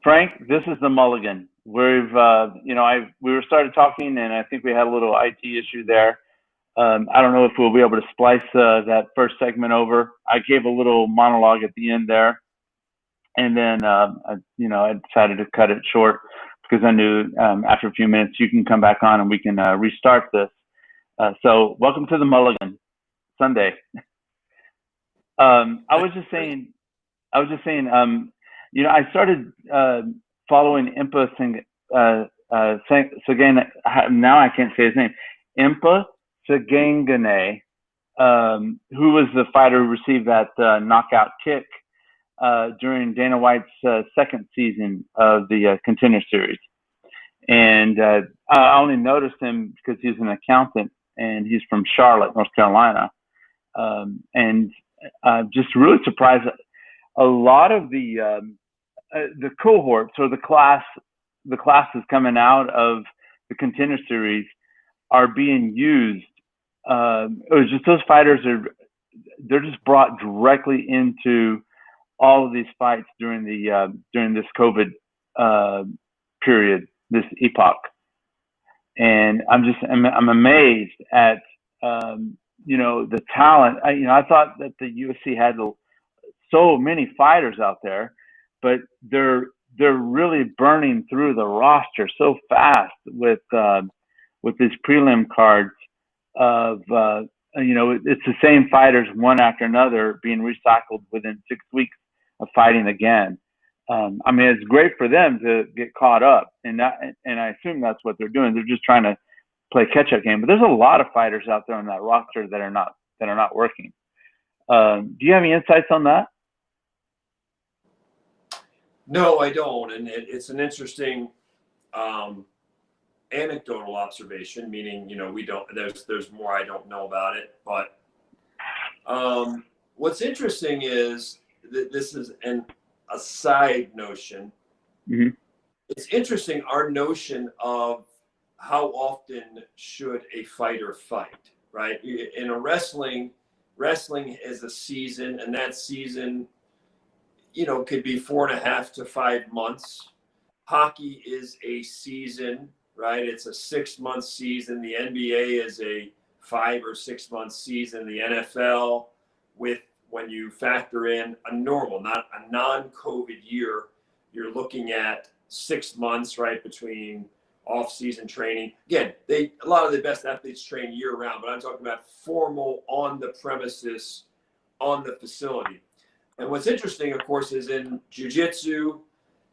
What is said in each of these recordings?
Frank, this is the mulligan. We were started talking, and I think we had a little IT issue there. I don't know if we'll be able to splice that first segment over. I gave a little monologue at the end there, and then I decided to cut it short because I knew after a few minutes you can come back on and we can restart this. So, welcome to the mulligan Sunday. I was just saying, I started following Impa Sagana. Now I can't say his name. Impa Sagangane, who was the fighter who received that knockout kick during Dana White's second season of the Contender Series. And I only noticed him because he's an accountant and he's from Charlotte, North Carolina. And just really surprised. A lot of the cohorts or the classes coming out of the Contender Series are being used. It was just those fighters they're just brought directly into all of these fights during this COVID period, this epoch, and I'm amazed at the talent. I thought that the UFC had so many fighters out there, but they're really burning through the roster so fast with these prelim cards of it's the same fighters one after another being recycled within 6 weeks of fighting again. It's great for them to get caught up, and I assume that's what they're doing. They're just trying to play catch up game. But there's a lot of fighters out there on that roster that are not working. Do you have any insights on that? No, I don't, and it's an interesting anecdotal observation. Meaning, we don't. There's more I don't know about it, but what's interesting is that this is a side notion. Mm-hmm. It's interesting our notion of how often should a fighter fight, right? In a wrestling is a season, and that season, could be 4.5 to 5 months. Hockey is a season, right? It's a 6-month season. The NBA is a 5 or 6 month season. The NFL, when you factor in a normal, not a non-COVID year, you're looking at 6 months, right, between off-season training. Again, a lot of the best athletes train year-round, but I'm talking about formal, on the premises, on the facility. And what's interesting, of course, is in jiu-jitsu,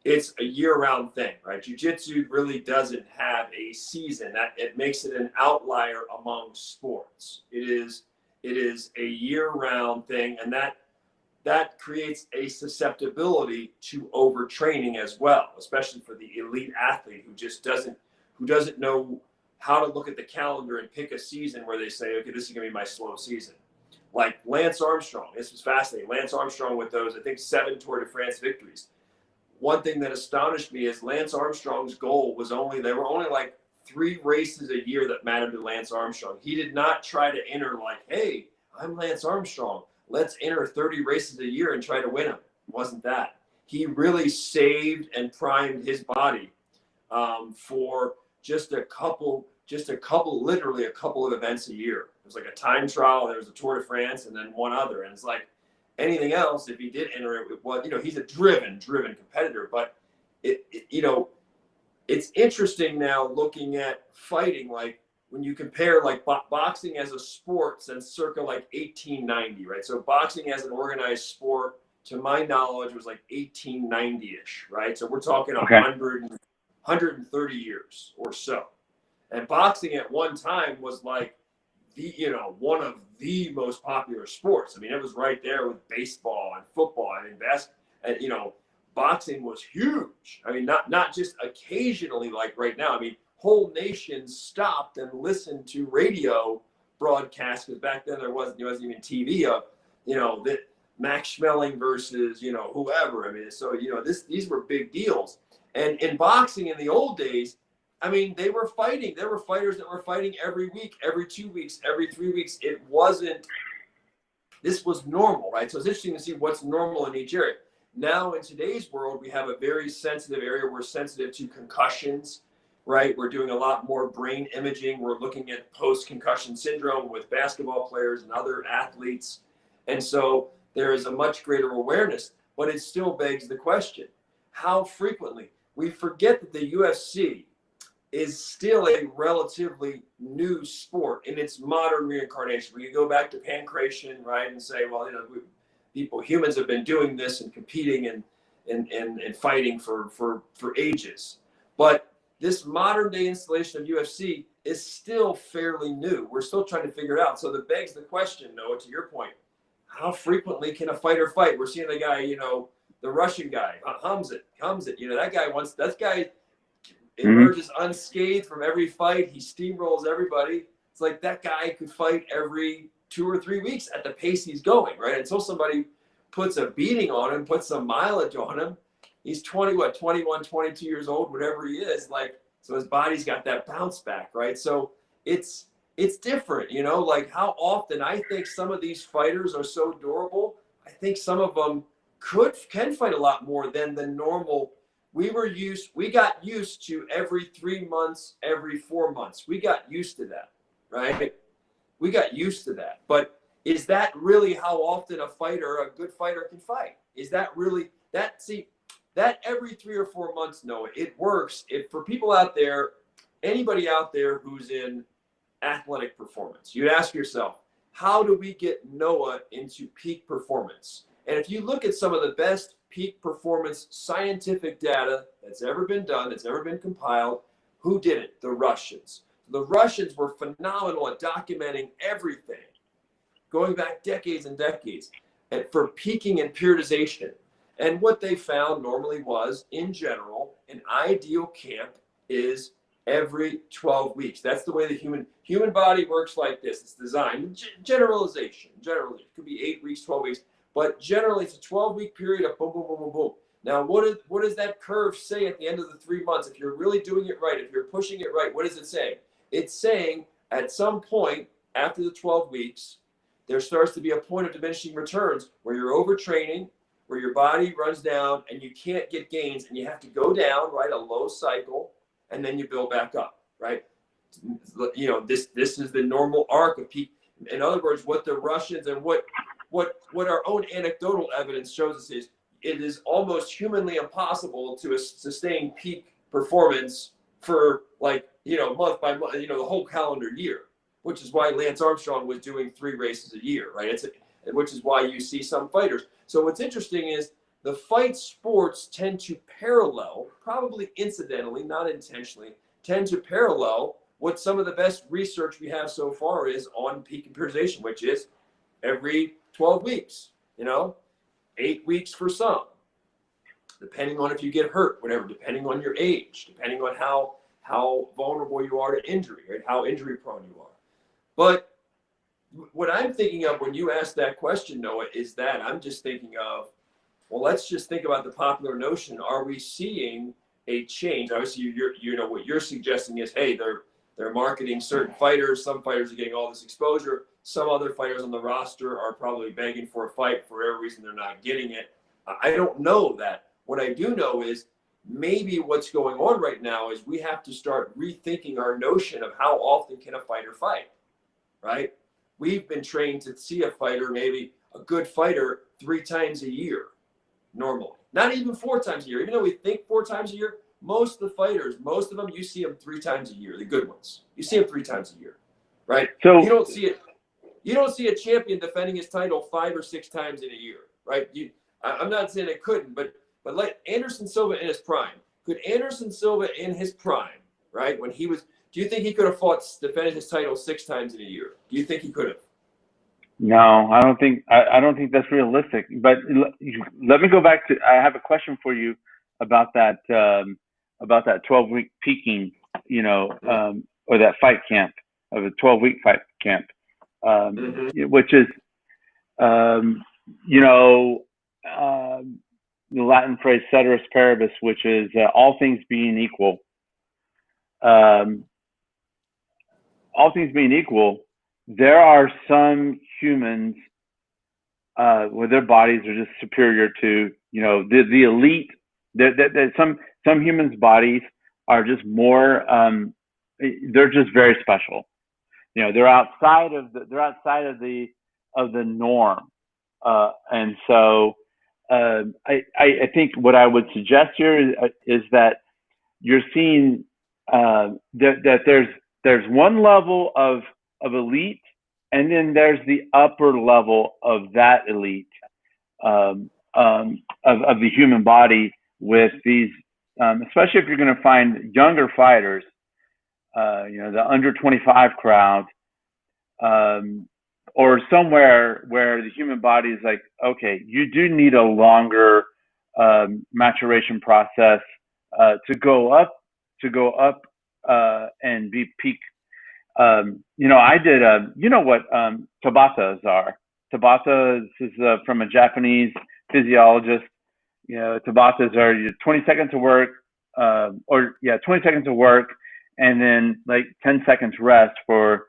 it's a year-round thing, right? Jiu-jitsu really doesn't have a season. It makes it an outlier among sports. It is a year-round thing, and that creates a susceptibility to overtraining as well, especially for the elite athlete who doesn't know how to look at the calendar and pick a season where they say, okay, this is going to be my slow season. Like Lance Armstrong, this was fascinating. Lance Armstrong with those, I think, 7 Tour de France victories. One thing that astonished me is Lance Armstrong's goal was there were only like 3 races a year that mattered to Lance Armstrong. He did not try to enter like, hey, I'm Lance Armstrong. Let's enter 30 races a year and try to win them. It wasn't that. He really saved and primed his body for literally a couple of events a year. It was like a time trial, there was a Tour de France, and then one other. And it's like anything else, if he did enter it, he's a driven competitor. But it's interesting now looking at fighting, like when you compare like boxing as a sport since circa like 1890, right? So boxing as an organized sport, to my knowledge, was like 1890-ish, right? So we're talking 130 years or so. And boxing at one time was like one of the most popular sports. I mean, it was right there with baseball and football. I mean, boxing was huge. I mean, not just occasionally like right now. I mean, whole nations stopped and listened to radio broadcasts, because back then there wasn't even TV of, that Max Schmeling versus, whoever. I mean, so, these were big deals. And in boxing in the old days, I mean, they were fighting. There were fighters that were fighting every week, every 2 weeks, every 3 weeks. This was normal, right? So it's interesting to see what's normal in each area. Now in today's world, we have a very sensitive area. We're sensitive to concussions, right? We're doing a lot more brain imaging. We're looking at post-concussion syndrome with basketball players and other athletes. And so there is a much greater awareness, but it still begs the question, how frequently? We forget that the UFC is still a relatively new sport in its modern reincarnation. We can go back to pancration, right, and say, well, humans have been doing this and competing and fighting for ages. But this modern day installation of UFC is still fairly new. We're still trying to figure it out. So that begs the question, Noah, to your point, how frequently can a fighter fight? We're seeing the guy, the Russian guy, Hamzat, that guy emerges unscathed from every fight. He steamrolls everybody. It's like that guy could fight every 2 or 3 weeks at the pace he's going, right? Until somebody puts a beating on him, puts some mileage on him. He's 21, 22 years old, whatever he is. Like, so his body's got that bounce back, right? So it's different, like how often I think some of these fighters are so durable. I think some of them can fight a lot more than the normal. We got used to every 3 months, every 4 months. We got used to that, right? We got used to that. But is that really how often a good fighter can fight? Is that really that? See, that every 3 or 4 months, Noah, it works. If for people out there, anybody out there who's in athletic performance, you ask yourself, how do we get Noah into peak performance? And if you look at some of the best peak performance scientific data that's ever been done, that's ever been compiled, who did it? The Russians. The Russians were phenomenal at documenting everything, going back decades and decades, and for peaking and periodization. And what they found normally was, in general, an ideal camp is every 12 weeks. That's the way the human body works like this. It's designed, generalization. Generally, it could be 8 weeks, 12 weeks. But generally, it's a 12-week period of boom, boom, boom, boom, boom. Now, what does that curve say at the end of the 3 months? If you're really doing it right, if you're pushing it right, what does it say? It's saying at some point after the 12 weeks, there starts to be a point of diminishing returns where you're overtraining, where your body runs down and you can't get gains and you have to go down, right, a low cycle, and then you build back up, right? This is the normal arc of peak. In other words, what the Russians and what our own anecdotal evidence shows us is it is almost humanly impossible to sustain peak performance for month by month, the whole calendar year, which is why Lance Armstrong was doing 3 races a year, right? Which is why you see some fighters. So what's interesting is the fight sports tend to parallel, probably incidentally, not intentionally, tend to parallel what some of the best research we have so far is on peak and periodization, which is every 12 weeks, 8 weeks for some, depending on if you get hurt, whatever, depending on your age, depending on how vulnerable you are to injury, right? How injury prone you are. But what I'm thinking of when you ask that question, Noah, is that I'm just thinking of, well, let's just think about the popular notion. Are we seeing a change? Obviously, what you're suggesting is, hey, they're marketing certain fighters. Some fighters are getting all this exposure. Some other fighters on the roster are probably begging for a fight for whatever reason they're not getting it. I don't know that. What I do know is maybe what's going on right now is we have to start rethinking our notion of how often can a fighter fight, right? We've been trained to see a fighter, maybe a good fighter, 3 times a year, normally. Not even 4 times a year. Even though we think 4 times a year, most of the fighters, most of them, you see them 3 times a year, the good ones. You see them 3 times a year, right? So you don't see a champion defending his title 5 or 6 times in a year, right? I'm not saying it couldn't, but like Anderson Silva in his prime. Could Anderson Silva in his prime, right, when he was, do you think he could have defended his title 6 times in a year? Do you think he could have? no, I don't think that's realistic. But let me go back to. I have a question for you about that 12-week peaking, or that fight camp of a 12-week fight camp, which is, the Latin phrase ceteris paribus, which is all things being equal. All things being equal, there are some humans where their bodies are just superior to, the elite. Some humans' bodies are just more. They're just very special. They're outside of the norm, and so I think what I would suggest here is that you're seeing that there's one level of elite, and then there's the upper level of that elite, of the human body, with these, especially if you're going to find younger fighters, the under 25 crowd, or somewhere where the human body is like, okay, you do need a longer maturation process to go up and be peak. I did what Tabatas are. Tabata is from a Japanese physiologist. Tabatas are 20 seconds of work, 20 seconds of work, and then like 10 seconds rest for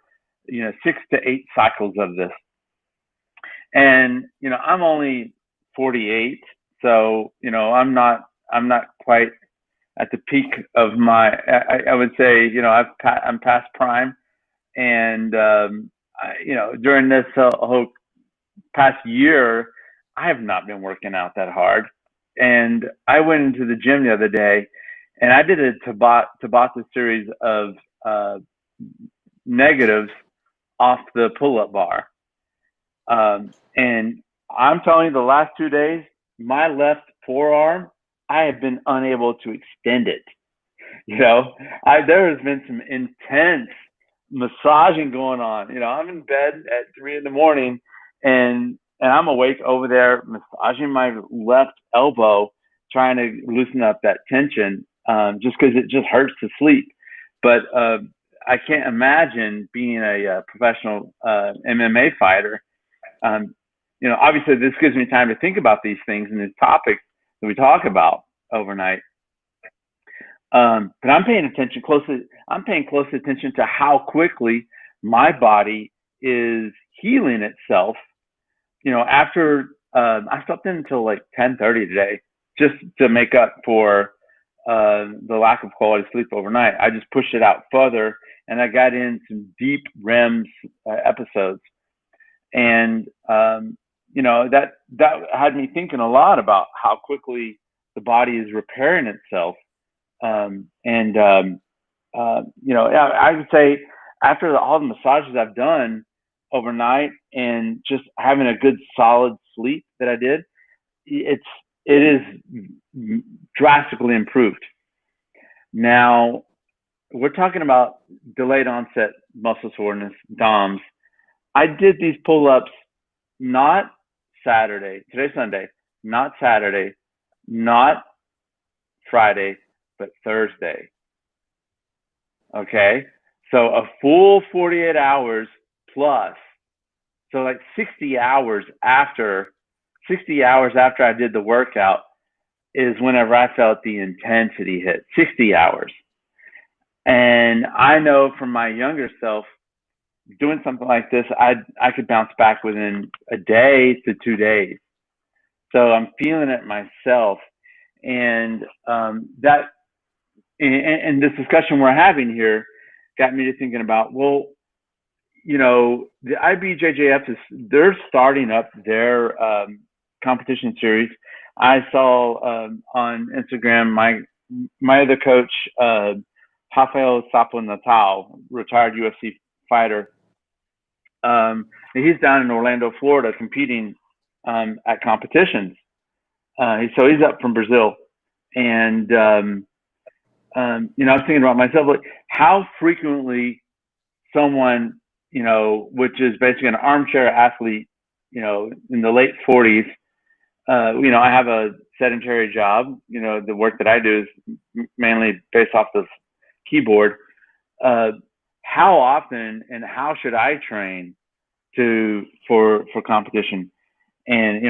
6 to 8 cycles of this. And I'm only 48, so I'm not quite at the peak of my. I would say I'm past prime, and during this whole past year, I have not been working out that hard. And I went into the gym the other day, and I did a Tabata series of negatives off the pull-up bar. And I'm telling you, the last 2 days, my left forearm, I have been unable to extend it. There has been some intense massaging going on. I'm in bed at 3 a.m, and I'm awake over there massaging my left elbow, trying to loosen up that tension, just because it just hurts to sleep. But I can't imagine being a professional MMA fighter. Obviously, this gives me time to think about these things and these topics that we talk about overnight. But I'm paying close attention to how quickly my body is healing itself. After I slept in until like 10:30 today, just to make up for the lack of quality sleep overnight. I just pushed it out further, and I got in some deep REM episodes, and that had me thinking a lot about how quickly the body is repairing itself. I would say after all the massages I've done overnight and just having a good solid sleep that I did, it is drastically improved. Now we're talking about delayed onset muscle soreness, DOMS. I did these pull-ups not Saturday, today's Sunday, not Saturday, not Friday, but Thursday. Okay, so a full 48 hours plus. So like 60 hours after I did the workout is whenever I felt the intensity hit. 60 hours. And I know from my younger self, doing something like this, I could bounce back within a day to 2 days. So I'm feeling it myself. And and this discussion we're having here got me to thinking about, well, the IBJJF they're starting up their competition series. I saw on Instagram my other coach, Rafael Sapo Natal, retired UFC fighter. He's down in Orlando, Florida, competing at competitions. So he's up from Brazil, and I was thinking about myself, like how frequently someone, which is basically an armchair athlete, in the late 40s, I have a sedentary job. The work that I do is mainly based off the keyboard. How often and how should I train for competition? And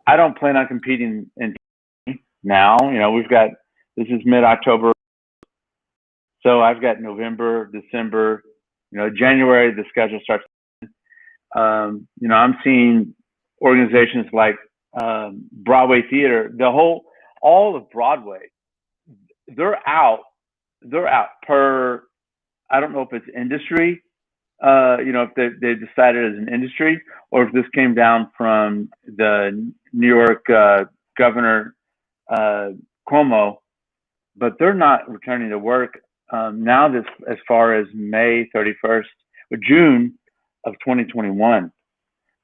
I don't plan on competing in now. This is mid-October, so I've got November, December, January, the schedule starts. I'm seeing organizations like Broadway theater, all of Broadway, they're out. They're out per. I don't know if it's industry. If they decided as an industry, or if this came down from the New York governor uh, Cuomo, but they're not returning to work now. This as far as May 31st or June of 2021.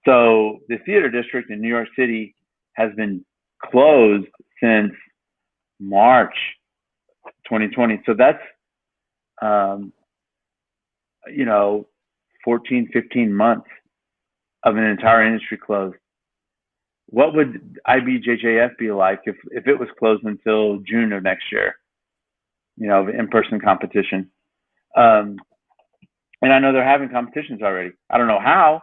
So the theater district in New York City has been closed since March 2020. So that's um, you know 14, 15 months of an entire industry closed. What would IBJJF be like if it was closed until June of next year? In-person competition. Um, and I know they're having competitions already. I don't know how.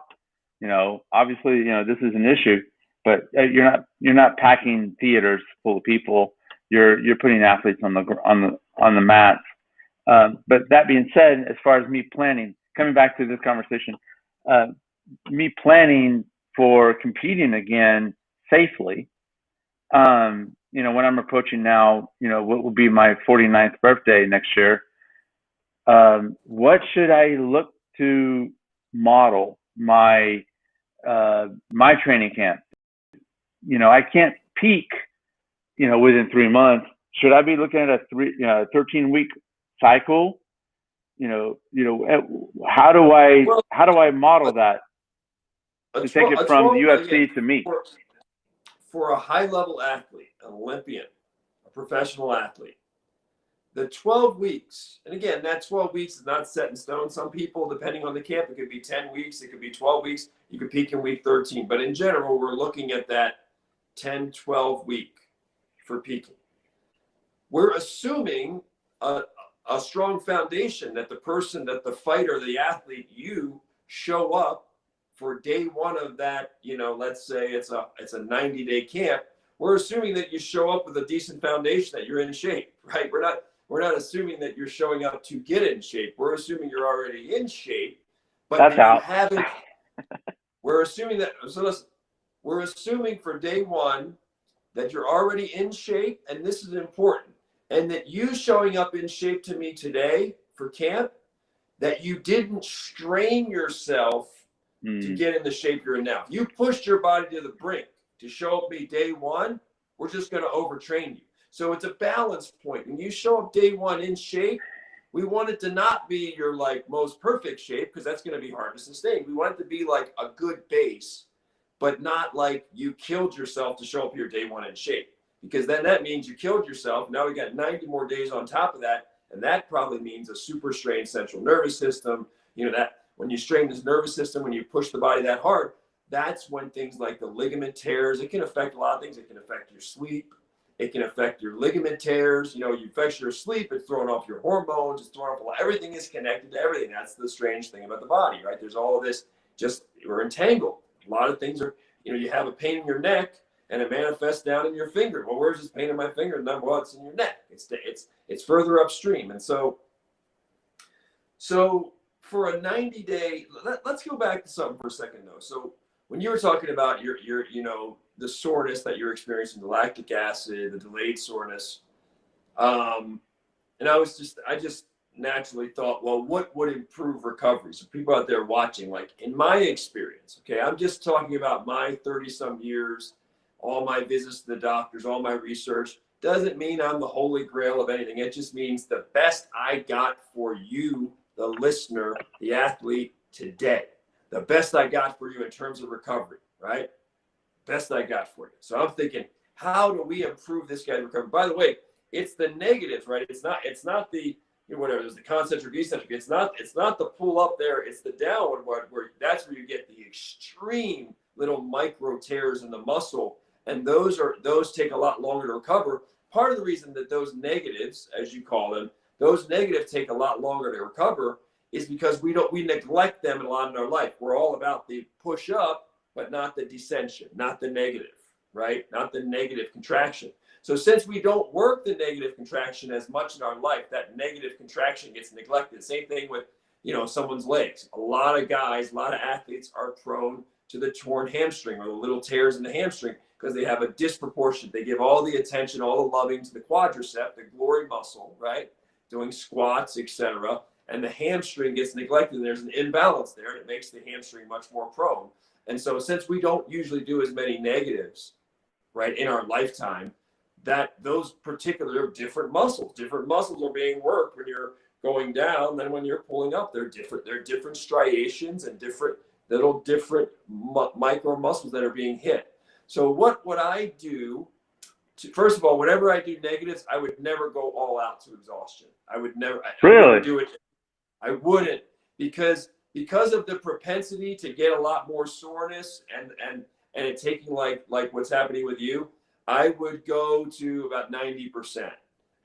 Obviously, this is an issue, but you're not packing theaters full of people. You're putting athletes on the mats. But that being said, as far as me planning, coming back to this conversation, uh, me planning for competing again safely. When I'm approaching now, what will be my 49th birthday next year. What should I look to model my training camp? I can't peak, within 3 months. Should I be looking at a 13-week cycle? Well, how do I model that to take it a from 12 the again UFC to me? For a high level athlete, an Olympian, a professional athlete, the 12 weeks, and again, that 12 weeks is not set in stone. Some people, depending on the camp, it could be 10 weeks, it could be 12 weeks, you could peak in week 13. But in general, we're looking at that 10, 12 week for peaking. We're assuming a strong foundation that the fighter, the athlete, you show up for day one of that, let's say it's a 90-day camp. We're assuming that you show up with a decent foundation, that you're in shape, right? We're not assuming that you're showing up to get in shape. We're assuming you're already in shape, but That's that you out. haven't. We're assuming that. So listen, we're assuming for day one that you're already in shape, and this is important, and that you showing up in shape to me today for camp, that you didn't strain yourself to get in the shape you're in now. If you pushed your body to the brink to show up me day one, we're just going to overtrain you. So it's a balance point. When you show up day one in shape, we want it to not be your most perfect shape, because that's going to be hard to sustain. We want it to be like a good base, but not like you killed yourself to show up here day one in shape, because then that means you killed yourself. Now we got 90 more days on top of that. And that probably means a super strained central nervous system. That when you strain this nervous system, when you push the body that hard, that's when things like the ligament tears, it can affect a lot of things. It can affect your sleep. It can affect your ligament tears. You affect your sleep. It's throwing off your hormones. It's throwing off everything is connected to everything. That's the strange thing about the body, right? There's all of this, we're entangled. A lot of things are, you have a pain in your neck and it manifests down in your finger. Well, where's this pain in my finger? Well, it's in your neck. It's further upstream. And so for a 90-day, let's go back to something for a second though. So when you were talking about your the soreness that you're experiencing, the lactic acid, the delayed soreness, and I just naturally thought, well, what would improve recovery? So people out there watching, like in my experience, okay, I'm just talking about my 30 some years, all my visits to the doctors, all my research. Doesn't mean I'm the holy grail of anything. It just means the best I got for you, the listener, the athlete today. The best I got for you in terms of recovery, right? Best I got for you. So I'm thinking, how do we improve this guy's recovery? By the way, it's the negatives, right? It's not the whatever. There's the concentric, eccentric. It's not the pull up there. It's the downward one, where that's where you get the extreme little micro tears in the muscle, and those take a lot longer to recover. Part of the reason that those negatives, as you call them, those negatives take a lot longer to recover is because we neglect them a lot in our life. We're all about the push up, but not the descension, not the negative, right? Not the negative contraction. So since we don't work the negative contraction as much in our life, that negative contraction gets neglected. Same thing with, someone's legs. A lot of guys, a lot of athletes are prone to the torn hamstring or the little tears in the hamstring because they have a disproportion. They give all the attention, all the loving to the quadricep, the glory muscle, right? Doing squats, etc. And the hamstring gets neglected, and there's an imbalance there, and it makes the hamstring much more prone. And so since we don't usually do as many negatives, right, in our lifetime, that those particular different muscles are being worked when you're going down than when you're pulling up. They're different striations and different micro muscles that are being hit. So what would I do first of all, whenever I do negatives, I would never go all out to exhaustion. I would never do it. I wouldn't, because of the propensity to get a lot more soreness and it taking like what's happening with you. I would go to about 90%,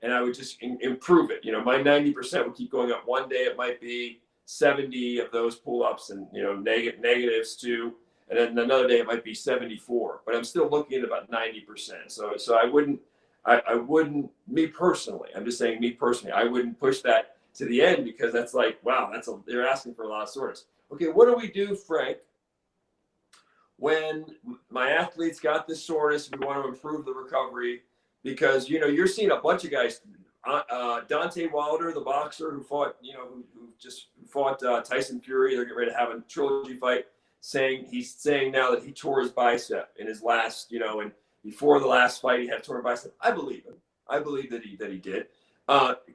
and I would just improve it. My 90% would keep going up. One day it might be 70 of those pull-ups and negatives too. And then another day it might be 74, but I'm still looking at about 90%. So I wouldn't, me personally, I'm just saying me personally, I wouldn't push that to the end, because that's like, wow, they're asking for a lot of soreness. Okay, what do we do, Frank, when my athletes got this soreness? We want to improve the recovery, because you're seeing a bunch of guys. Dante Wilder, the boxer who fought, who fought Tyson Fury. They're getting ready to have a trilogy fight. He's saying now that he tore his bicep in his last, and before the last fight he had a torn bicep. I believe him. I believe that he did.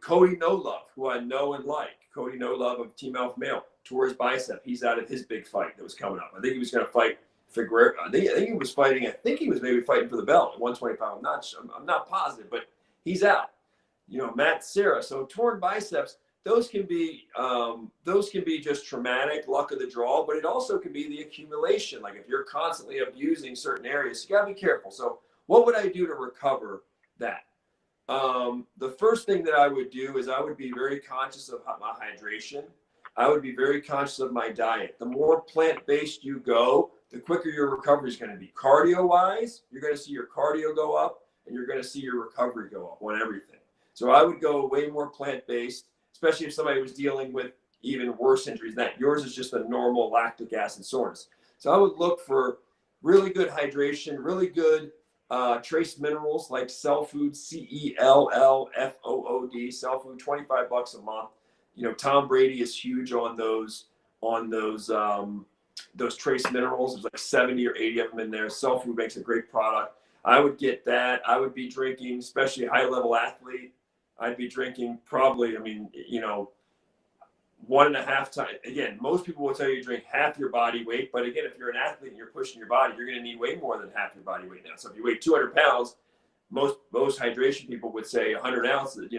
Cody No Love, who I know and like, Cody No Love of Team Alpha Male, tore his bicep. He's out of his big fight that was coming up. I think he was going to fight Figueroa. I think he was maybe fighting for the belt at 125. I'm not positive, but he's out. Matt Serra. So torn biceps, those can be just traumatic, luck of the draw, but it also can be the accumulation. Like if you're constantly abusing certain areas, you gotta be careful. So what would I do to recover that? The first thing that I would do is I would be very conscious of my hydration. I would be very conscious of my diet. The more plant-based you go, the quicker your recovery is going to be. Cardio-wise, you're going to see your cardio go up, and you're going to see your recovery go up on everything. So I would go way more plant-based, especially if somebody was dealing with even worse injuries than that. Yours is just a normal lactic acid soreness. So I would look for really good hydration, really good trace minerals like Cell Food, CELLFOOD, Cell Food, $25 a month. Tom Brady is huge on those trace minerals. There's like 70 or 80 of them in there. Cell Food makes a great product. I would get that. I would be drinking, especially a high-level athlete, I'd be drinking probably, 1.5 times. Again, most people will tell you drink half your body weight. But again, if you're an athlete and you're pushing your body, you're going to need way more than half your body weight now. So if you weigh 200 pounds, most hydration people would say 100 ounces,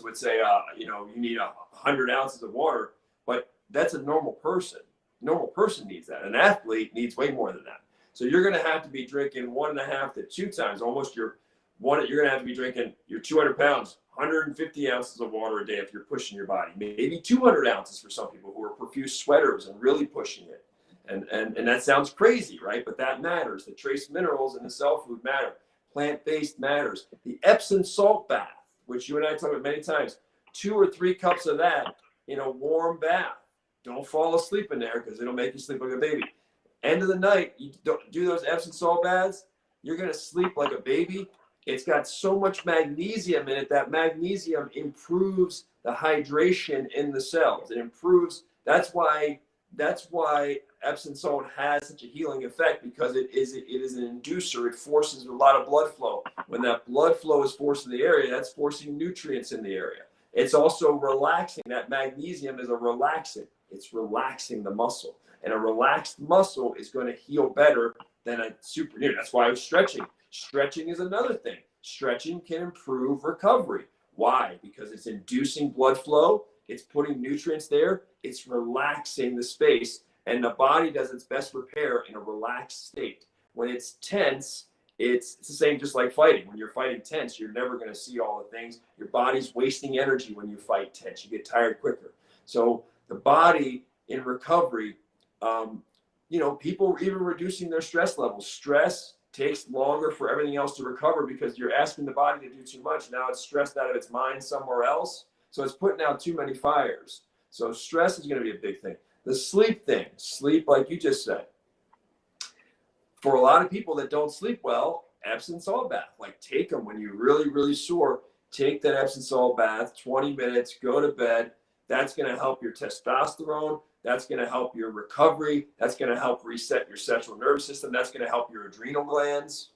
would say, you need 100 ounces of water. But that's a normal person. Normal person needs that. An athlete needs way more than that. So you're going to have to be drinking 1.5 to 2 times, almost you're going to have to be drinking your 200 pounds, 150 ounces of water a day if you're pushing your body, maybe 200 ounces for some people who are profuse sweaters and really pushing it. And that sounds crazy, right? But that matters. The trace minerals in the cell food matter. Plant-based matters. The Epsom salt bath, which you and I talked about many times, 2 or 3 cups of that in a warm bath. Don't fall asleep in there because it'll make you sleep like a baby. End of the night, you don't do those Epsom salt baths, you're going to sleep like a baby. It's got so much magnesium in it. That magnesium improves the hydration in the cells. It improves. That's why Epsom salt has such a healing effect, because it is an inducer. It forces a lot of blood flow. When that blood flow is forced in the area, that's forcing nutrients in the area. It's also relaxing. That magnesium is a relaxant. It's relaxing the muscle. And a relaxed muscle is going to heal better than a super. That's why I was stretching. Stretching is another thing. Stretching can improve recovery. Why? Because it's inducing blood flow. It's putting nutrients there. It's relaxing the space. And the body does its best repair in a relaxed state. When it's tense, it's the same, just like fighting. When you're fighting tense, you're never going to see all the things. Your body's wasting energy when you fight tense. You get tired quicker. So the body in recovery, people are even reducing their stress levels. Stress takes longer for everything else to recover because you're asking the body to do too much. Now it's stressed out of its mind somewhere else. So it's putting out too many fires. So stress is going to be a big thing. The sleep thing, like you just said. for a lot of people that don't sleep well, Epsom salt bath. Like take them when you're really, really sore. Take that Epsom salt bath, 20 minutes, go to bed. That's going to help your testosterone. That's going to help your recovery. That's going to help reset your central nervous system. That's going to help your adrenal glands,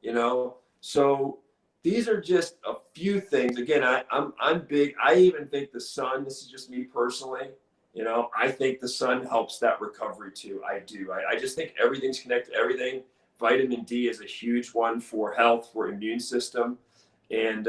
you know? So these are just a few things. Again, I'm big. I even think the sun, this is just me personally, you know, I think the sun helps that recovery too. I do. I just think everything's connected to everything. Vitamin D is a huge one for health, for immune system. And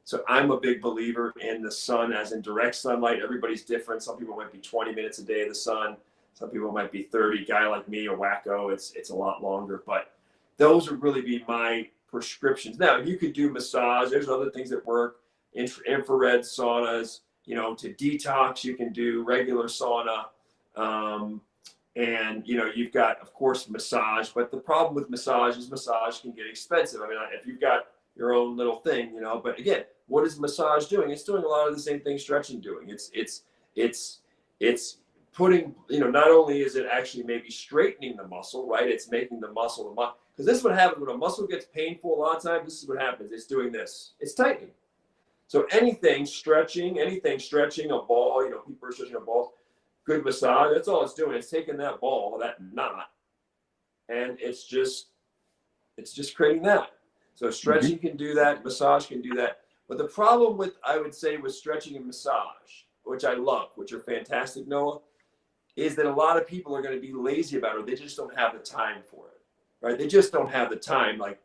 so I'm a big believer in the sun, as in direct sunlight. Everybody's different. Some people might be 20 minutes a day in the sun. Some people might be 30. Guy like me, a wacko, it's a lot longer. But those would really be my prescriptions. Now, you could do massage. There's other things that work. Infrared saunas, you know, to detox, you can do regular sauna. And, you know, you've got, of course, massage. But the problem with massage is massage can get expensive. I mean, if you've got your own little thing, you know, but again, what is massage doing? It's doing a lot of the same things stretching doing. It's putting, you know, not only is it actually maybe straightening the muscle, right? It's making the muscle, because this is what happens when a muscle gets painful a lot of times. This is what happens. It's doing this. It's tightening. So anything stretching, a ball, you know, people are stretching a ball, good massage, that's all it's doing. It's taking that ball, that knot, and it's just creating that. So stretching can do that, massage can do that. But the problem with, I would say, with stretching and massage, which I love, which are fantastic, Noah, is that a lot of people are going to be lazy about it. They just don't have the time for it, right? They just don't have the time. Like,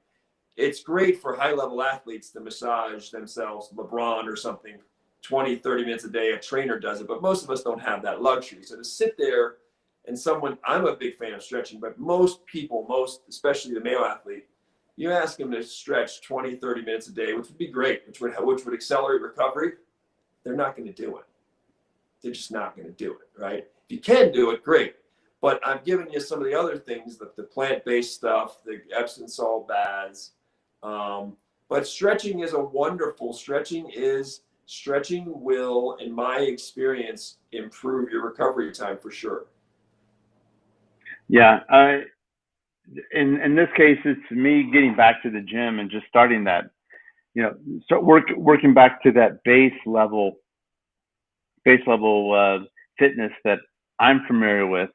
it's great for high-level athletes to massage themselves, LeBron or something, 20, 30 minutes a day. A trainer does it, but most of us don't have that luxury. So to sit there and I'm a big fan of stretching, but most people, especially the male athlete, you ask them to stretch 20, 30 minutes a day, which would be great, which would accelerate recovery. They're not going to do it. They're just not going to do it, right? If you can do it, great. But I've given you some of the other things, the plant-based stuff, the Epsom salt baths. But stretching is stretching will, in my experience, improve your recovery time for sure. Yeah. In this case, it's me getting back to the gym and just starting that, you know, start working back to that base level fitness that I'm familiar with.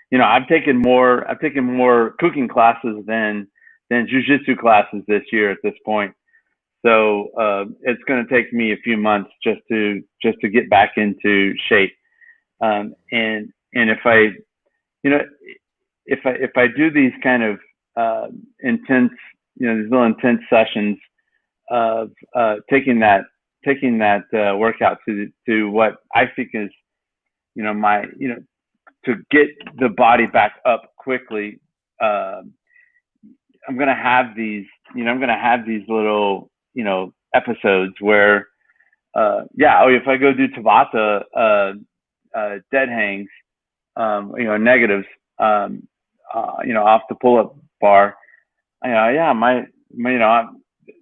You know, I've taken more cooking classes than jujitsu classes this year at this point. So it's going to take me a few months just to get back into shape. And if I, you know, if I do these kind of intense, you know, these little intense sessions of taking that workout to what I think is, you know, to get the body back up quickly. I'm gonna have these little, you know, episodes where if I go do Tabata dead hangs, you know, negatives, you know, off the pull-up bar, you know,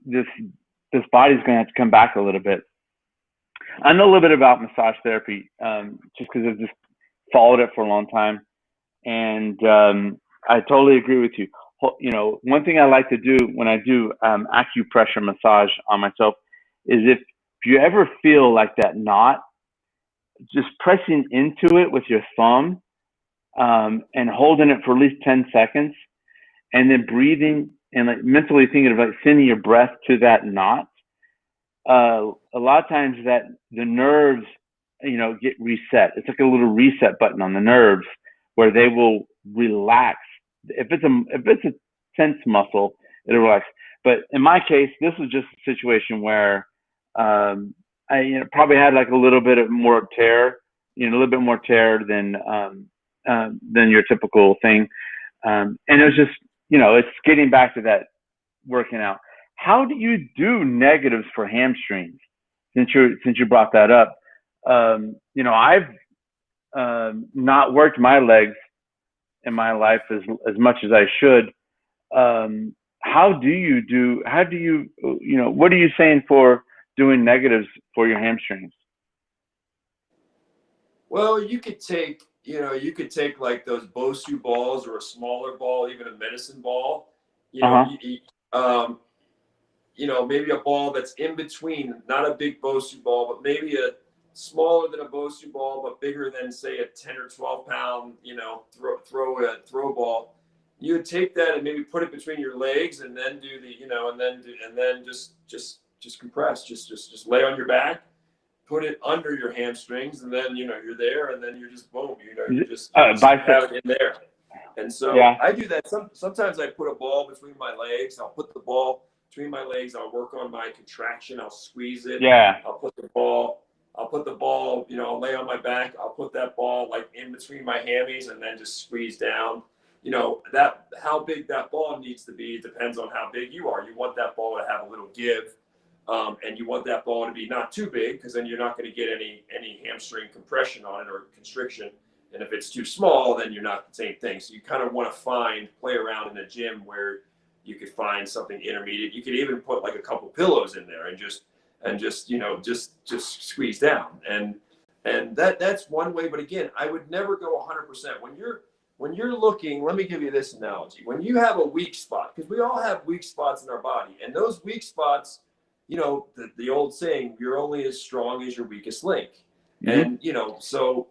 this body's gonna have to come back a little bit. I know a little bit about massage therapy, just because I've just followed it for a long time, and I totally agree with you. You know, one thing I like to do when I do acupressure massage on myself is if you ever feel like that knot, just pressing into it with your thumb and holding it for at least 10 seconds, and then breathing and like mentally thinking of like sending your breath to that knot. A lot of times that the nerves, you know, get reset. It's like a little reset button on the nerves where they will relax. If it's a tense muscle, it'll relax. But in my case, this was just a situation where I, you know, probably had like a little bit more tear than your typical thing. And it was just, you know, it's getting back to that working out. How do you do negatives for hamstrings? Since you brought that up, you know, I've not worked my legs in my life as much as I should. How do you, you know, what are you saying for doing negatives for your hamstrings? Well, you could take you could take like those Bosu balls or a smaller ball, even a medicine ball, maybe a ball that's in between, not a big Bosu ball, but maybe a smaller than a Bosu ball, but bigger than say a 10 or 12 pound, throw ball. You would take that and maybe put it between your legs and then do the, and then just compress, just lay on your back, put it under your hamstrings, and then, you're there, and then you're just boom, you just have it in there. And so I do that. Sometimes I put a ball between my legs. I'll put the ball between my legs. I'll work on my contraction. I'll squeeze it. Yeah. I'll put the ball, I'll lay on my back. I'll put that ball like in between my hammies and then just squeeze down. That how big that ball needs to be depends on how big you are. You want that ball to have a little give. And you want that ball to be not too big, because then you're not going to get any hamstring compression on it or constriction. And if it's too small, then you're not the same thing. So you kind of want to play around in the gym where you could find something intermediate. You could even put like a couple pillows in there and just squeeze down. And that's one way. But again, I would never go 100%. When you're looking, let me give you this analogy. When you have a weak spot, because we all have weak spots in our body, and those weak spots, the old saying, you're only as strong as your weakest link. Mm-hmm. And, so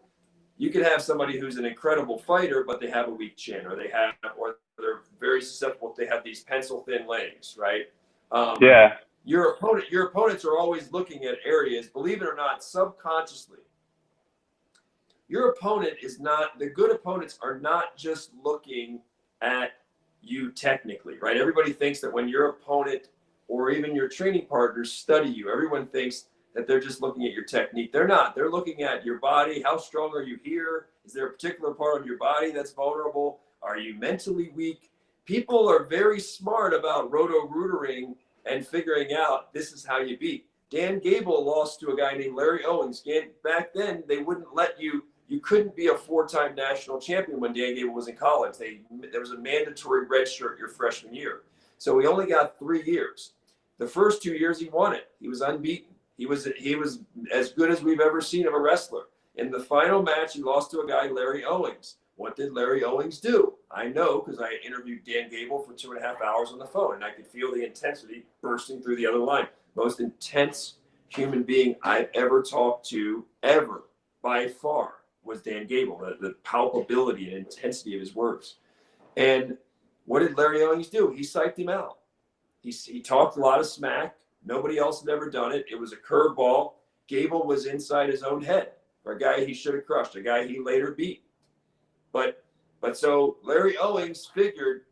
you could have somebody who's an incredible fighter, but they have a weak chin, or they're very susceptible. They have these pencil thin legs, right? Your opponents are always looking at areas, believe it or not, subconsciously. The good opponents are not just looking at you technically, right? Everybody thinks that when your opponent or even your training partners study you, everyone thinks that they're just looking at your technique. They're not. They're looking at your body. How strong are you here? Is there a particular part of your body that's vulnerable? Are you mentally weak? People are very smart about roto-rootering and figuring out this is how you beat. Dan Gable lost to a guy named Larry Owens. Back then, they wouldn't let you couldn't be a 4-time national champion when Dan Gable was in college. There was a mandatory red shirt your freshman year. So he only got 3 years. The first 2 years he won it. He was unbeaten. He was as good as we've ever seen of a wrestler. In the final match, he lost to a guy, Larry Owens. What did Larry Owens do? I know, because I interviewed Dan Gable for 2.5 hours on the phone, and I could feel the intensity bursting through the other line. Most intense human being I've ever talked to, ever, by far, was Dan Gable. The palpability and intensity of his words. And what did Larry Owens do? He psyched him out. He talked a lot of smack. Nobody else had ever done it. It was a curveball. Gable was inside his own head for a guy he should have crushed, a guy he later beat. But so Larry Owens figured,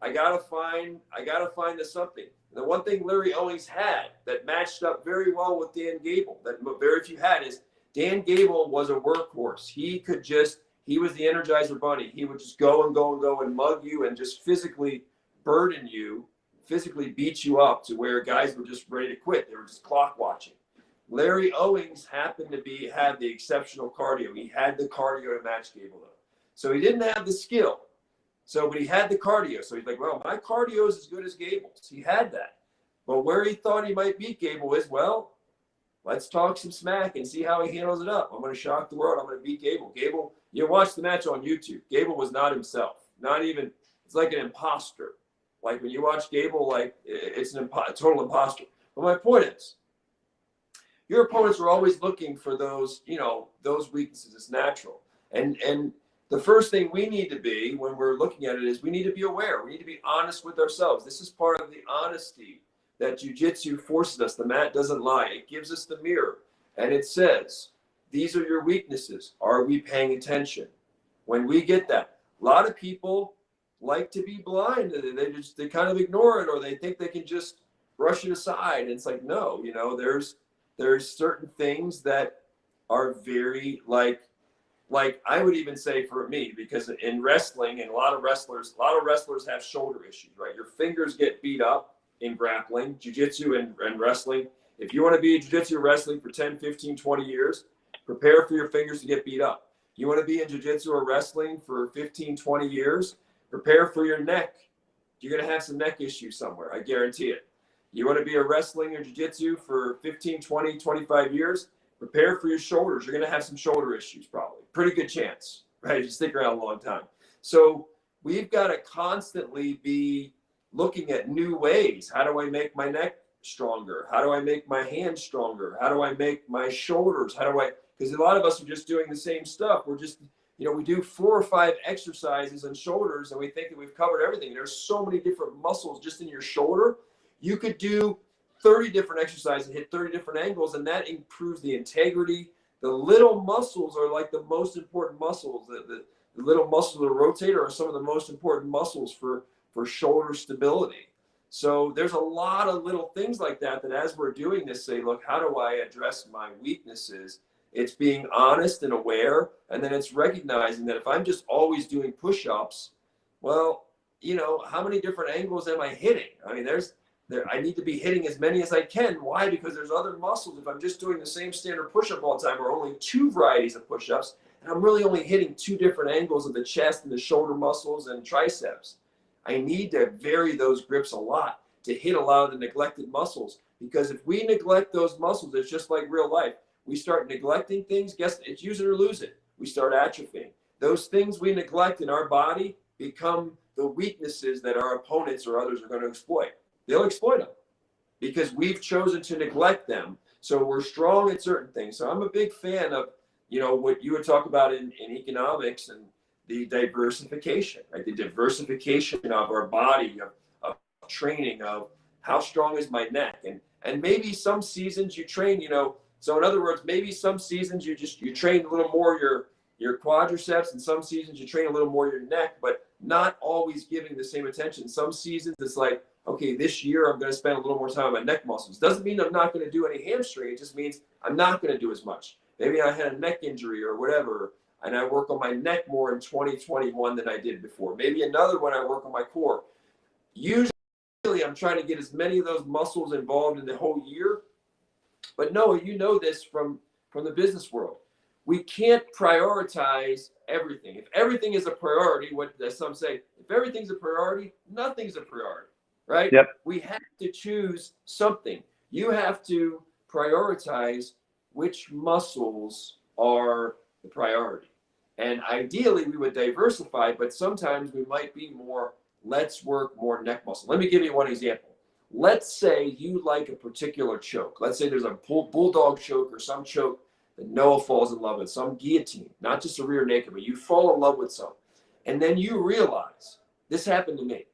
I gotta find the something. And the one thing Larry Owens had that matched up very well with Dan Gable, that very few had, is Dan Gable was a workhorse. He was the Energizer Bunny. He would just go and go and go and mug you and just physically burden you, physically beat you up to where guys were just ready to quit. They were just clock watching. Larry Owens happened to had the exceptional cardio. He had the cardio to match Gable though. So he didn't have the skill. But he had the cardio. So he's like, well, my cardio is as good as Gable's. He had that. But where he thought he might beat Gable is, well, let's talk some smack and see how he handles it up. I'm going to shock the world. I'm going to beat Gable. Gable, you watch the match on YouTube. Gable was not himself. Not even, it's like an imposter. Like when you watch Gable, like it's a total imposter. But my point is, your opponents are always looking for those weaknesses. It's natural. And the first thing we need to be when we're looking at it is we need to be aware. We need to be honest with ourselves. This is part of the honesty that jiu-jitsu forces us. The mat doesn't lie. It gives us the mirror. And it says, these are your weaknesses. Are we paying attention? When we get that, a lot of people like to be blind. They kind of ignore it, or they think they can just brush it aside. And it's like, no, there's certain things that are very like I would even say for me, because in wrestling, and a lot of wrestlers have shoulder issues, right? Your fingers get beat up in grappling, jiu-jitsu and wrestling. If you want to be in jiu-jitsu or wrestling for 10, 15, 20 years, prepare for your fingers to get beat up. You want to be in jiu-jitsu or wrestling for 15, 20 years, prepare for your neck. You're going to have some neck issues somewhere. I guarantee it. You want to be a wrestling or jiu-jitsu for 15, 20, 25 years, prepare for your shoulders. You're going to have some shoulder issues probably. pretty good chance, right? If you stick around a long time. So we've got to constantly be looking at new ways. How do I make my neck stronger? How do I make my hands stronger? How do I make my shoulders? Because a lot of us are just doing the same stuff. We're just, we do 4 or 5 exercises on shoulders and we think that we've covered everything. There's so many different muscles just in your shoulder. You could do 30 different exercises and hit 30 different angles, and that improves the integrity. The little muscles are like the most important muscles. The little muscles of the rotator are some of the most important muscles for shoulder stability. So there's a lot of little things like that as we're doing this, say, look, how do I address my weaknesses? It's being honest and aware, and then it's recognizing that if I'm just always doing push-ups, well, how many different angles am I hitting? I mean, I need to be hitting as many as I can. Why? Because there's other muscles. If I'm just doing the same standard push-up all the time, or only 2 varieties of push-ups, and I'm really only hitting 2 different angles of the chest and the shoulder muscles and triceps, I need to vary those grips a lot to hit a lot of the neglected muscles. Because if we neglect those muscles, it's just like real life. We start neglecting things, guess it's use it or lose it. We start atrophying. Those things we neglect in our body become the weaknesses that our opponents or others are going to exploit. They'll exploit them because we've chosen to neglect them. So we're strong at certain things. So I'm a big fan of, what you would talk about in economics and the diversification, right? The diversification of our body, of training, of how strong is my neck. And maybe some seasons you train, so in other words, maybe some seasons you train a little more your quadriceps, and some seasons you train a little more your neck, but not always giving the same attention. Some seasons it's like, okay, this year I'm going to spend a little more time on my neck muscles. Doesn't mean I'm not going to do any hamstring. It just means I'm not going to do as much. Maybe I had a neck injury or whatever, and I work on my neck more in 2021 than I did before. Maybe another one I work on my core. Usually I'm trying to get as many of those muscles involved in the whole year. But no, this from the business world. We can't prioritize everything. If everything is a priority, what some say, if everything's a priority, nothing's a priority, right? Yep. We have to choose something. You have to prioritize which muscles are the priority. And ideally, we would diversify, but sometimes we might be more, let's work more neck muscle. Let me give you one example. Let's say you like a particular choke. Let's say there's a bulldog choke or some choke that Noah falls in love with, some guillotine, not just a rear naked, but you fall in love with some. And then you realize, this happened to me,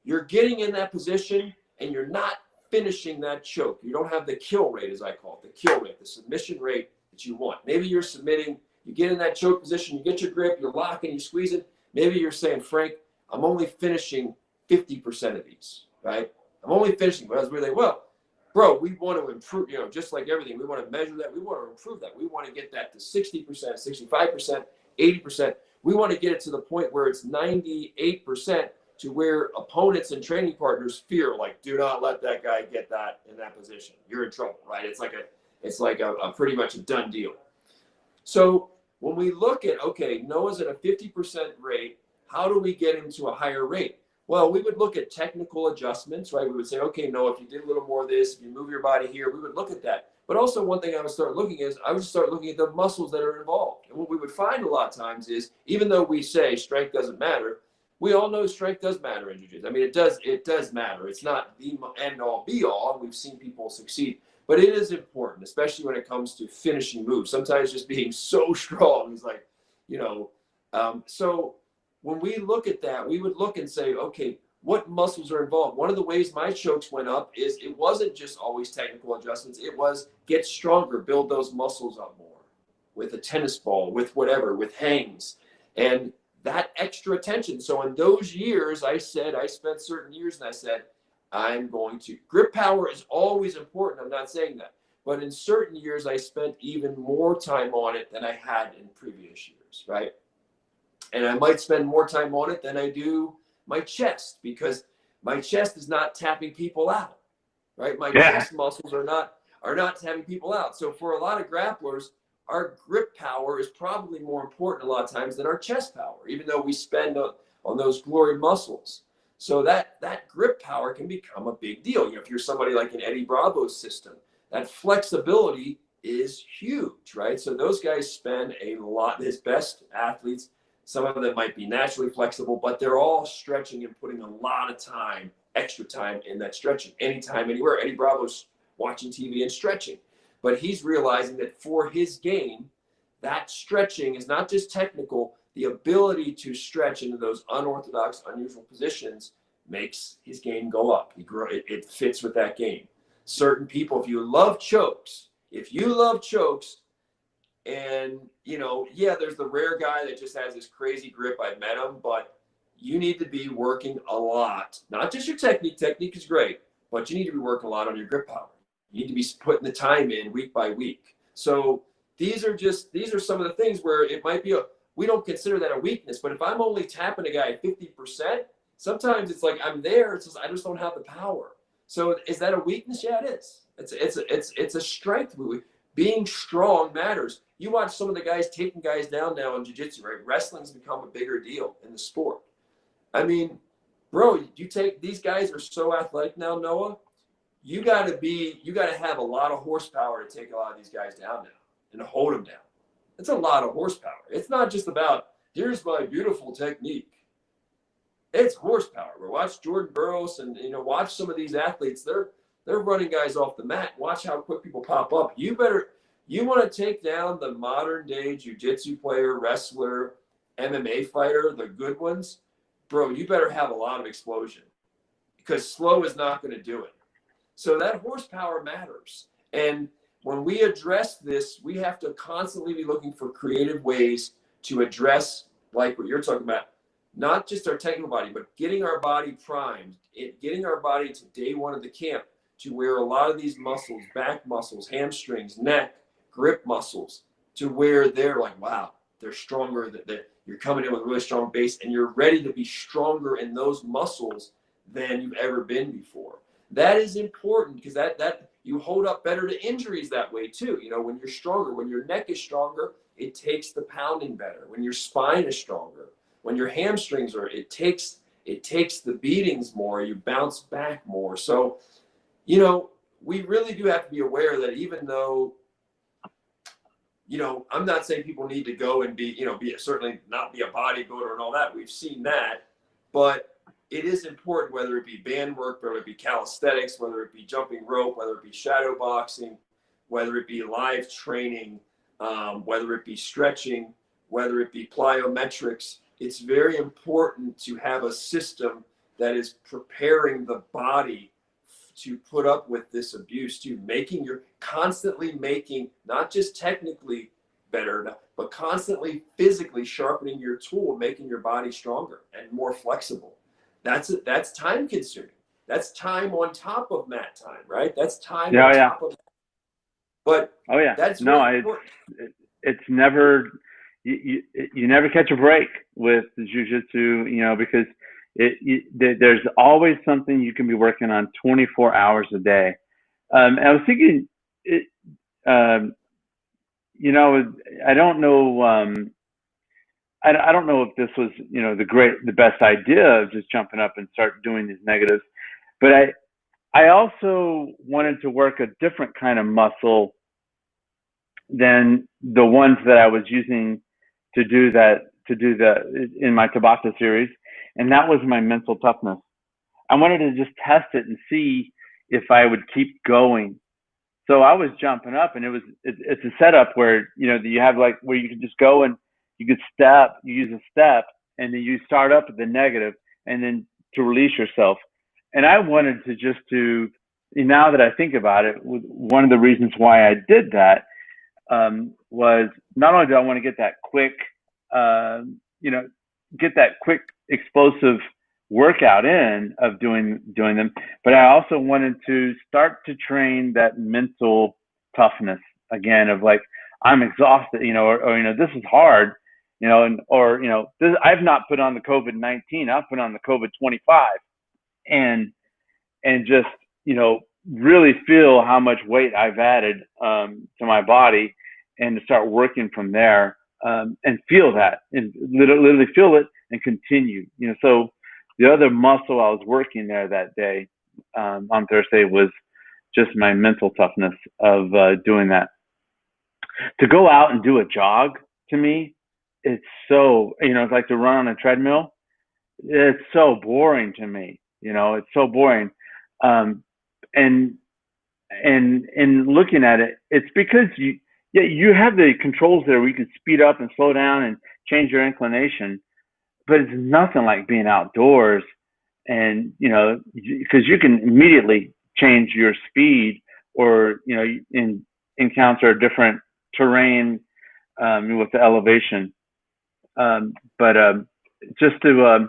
you're getting in that position and you're not finishing that choke. You don't have the kill rate, as I call it, the kill rate, the submission rate that you want. Maybe you're submitting, you get in that choke position, you get your grip, you're locking, you squeeze it. Maybe you're saying, Frank, I'm only finishing 50% of these, right? I'm only finishing, but I was really, well, bro, we want to improve, just like everything, we want to measure that. We want to improve that. We want to get that to 60%, 65%, 80%. We want to get it to the point where it's 98% to where opponents and training partners fear, like, do not let that guy get that in that position. You're in trouble, right? It's like a pretty much a done deal. So when we look at, okay, Noah's at a 50% rate, how do we get him to a higher rate? Well, we would look at technical adjustments, right? We would say, okay, Noah, if you did a little more of this, if you move your body here, we would look at that. But also one thing I would start looking at the muscles that are involved. And what we would find a lot of times is, even though we say strength doesn't matter, we all know strength does matter in jiu-jitsu. I mean, it does matter. It's not the end all be all. We've seen people succeed, but it is important, especially when it comes to finishing moves. Sometimes just being so strong is like, so when we look at that, we would look and say, okay, what muscles are involved? One of the ways my chokes went up is it wasn't just always technical adjustments. It was get stronger, build those muscles up more with a tennis ball, with whatever, with hangs, and that extra attention. So in those years, I spent certain years and I said, I'm going to, grip power is always important. I'm not saying that. But in certain years, I spent even more time on it than I had in previous years, right? And I might spend more time on it than I do my chest, because my chest is not tapping people out, right? My chest muscles are not tapping people out. So for a lot of grapplers, our grip power is probably more important a lot of times than our chest power, even though we spend on those glory muscles. So that grip power can become a big deal. If you're somebody like an Eddie Bravo's system, that flexibility is huge, right? So those guys spend a lot, his best athletes, some of them might be naturally flexible, but they're all stretching and putting a lot of time, extra time in that stretching, anytime, anywhere. Eddie Bravo's watching TV and stretching. But he's realizing that for his game, that stretching is not just technical, the ability to stretch into those unorthodox, unusual positions makes his game go up. It fits with that game. Certain people, if you love chokes, and, you know, yeah, there's the rare guy that just has this crazy grip. I've met him, but you need to be working a lot. Not just your technique. Technique is great, but you need to be working a lot on your grip power. You need to be putting the time in week by week. So these are some of the things where it might be we don't consider that a weakness, but if I'm only tapping a guy at 50%, sometimes it's like I'm there. It's just I just don't have the power. So is that a weakness? Yeah, it is. It's a strength. Being strong matters. You watch some of the guys taking guys down now in jiu-jitsu, right? Wrestling's become a bigger deal in the sport. I mean, bro, these guys are so athletic now, Noah. You got to have a lot of horsepower to take a lot of these guys down now and to hold them down. It's a lot of horsepower. It's not just about, here's my beautiful technique. It's horsepower. Watch Jordan Burroughs and, you know, watch some of these athletes. They're running guys off the mat. Watch how quick people pop up. You want to take down the modern day jiu-jitsu player, wrestler, MMA fighter, the good ones, bro, you better have a lot of explosion because slow is not going to do it. So that horsepower matters. And when we address this, we have to constantly be looking for creative ways to address, like what you're talking about, not just our technical body, but getting our body primed, getting our body to day one of the camp to where a lot of these muscles, back muscles, hamstrings, neck, grip muscles, to where they're like, wow, they're stronger, that you're coming in with a really strong base and you're ready to be stronger in those muscles than you've ever been before. That is important because that you hold up better to injuries that way too. You know, when you're stronger, when your neck is stronger, it takes the pounding better. When your spine is stronger, when your hamstrings are, it takes the beatings more, you bounce back more. So, you know, we really do have to be aware that even though, you know, I'm not saying people need to go and be, you know, certainly not be a bodybuilder and all that. We've seen that, but it is important, whether it be band work, whether it be calisthenics, whether it be jumping rope, whether it be shadow boxing, whether it be live training, whether it be stretching, whether it be plyometrics. It's very important to have a system that is preparing the body to put up with this abuse, to constantly making, not just technically better, but constantly physically sharpening your tool, making your body stronger and more flexible. That's time consuming. That's time on top of mat time, right? That's time on top of. But that's really important. It's never you never catch a break with jiu-jitsu, you know, because there's always something you can be working on 24 hours a day. And I was thinking, you know, I don't know. I don't know if this was, you know, the best idea of just jumping up and start doing these negatives, but I also wanted to work a different kind of muscle than the ones that I was using to do the in my Tabata series, and that was my mental toughness. I wanted to just test it and see if I would keep going. So I was jumping up, and it's a setup where, you know, you have like where you can just go and you could you use a step, and then you start up at the negative, and then to release yourself. And I wanted now that I think about it, one of the reasons why I did that was not only do I want to get that quick, you know, get that quick explosive workout in of doing them, but I also wanted to start to train that mental toughness again of like, I'm exhausted, you know, or you know, this is hard, you know, or you know, I've not put on the COVID-19, I've put on the COVID-25, and just, you know, really feel how much weight I've added to my body, and to start working from there, and feel that, and literally feel it and continue, you know. So the other muscle I was working there that day, on Thursday, was just my mental toughness of doing that. To go out and do a jog, to me, it's so, it's like to run on a treadmill. It's so boring to me. It's so boring. Um, and and looking at it, it's because you have the controls there where you can speed up and slow down and change your inclination, but it's nothing like being outdoors. And because you can immediately change your speed, or encounter a different terrain with the elevation. But just to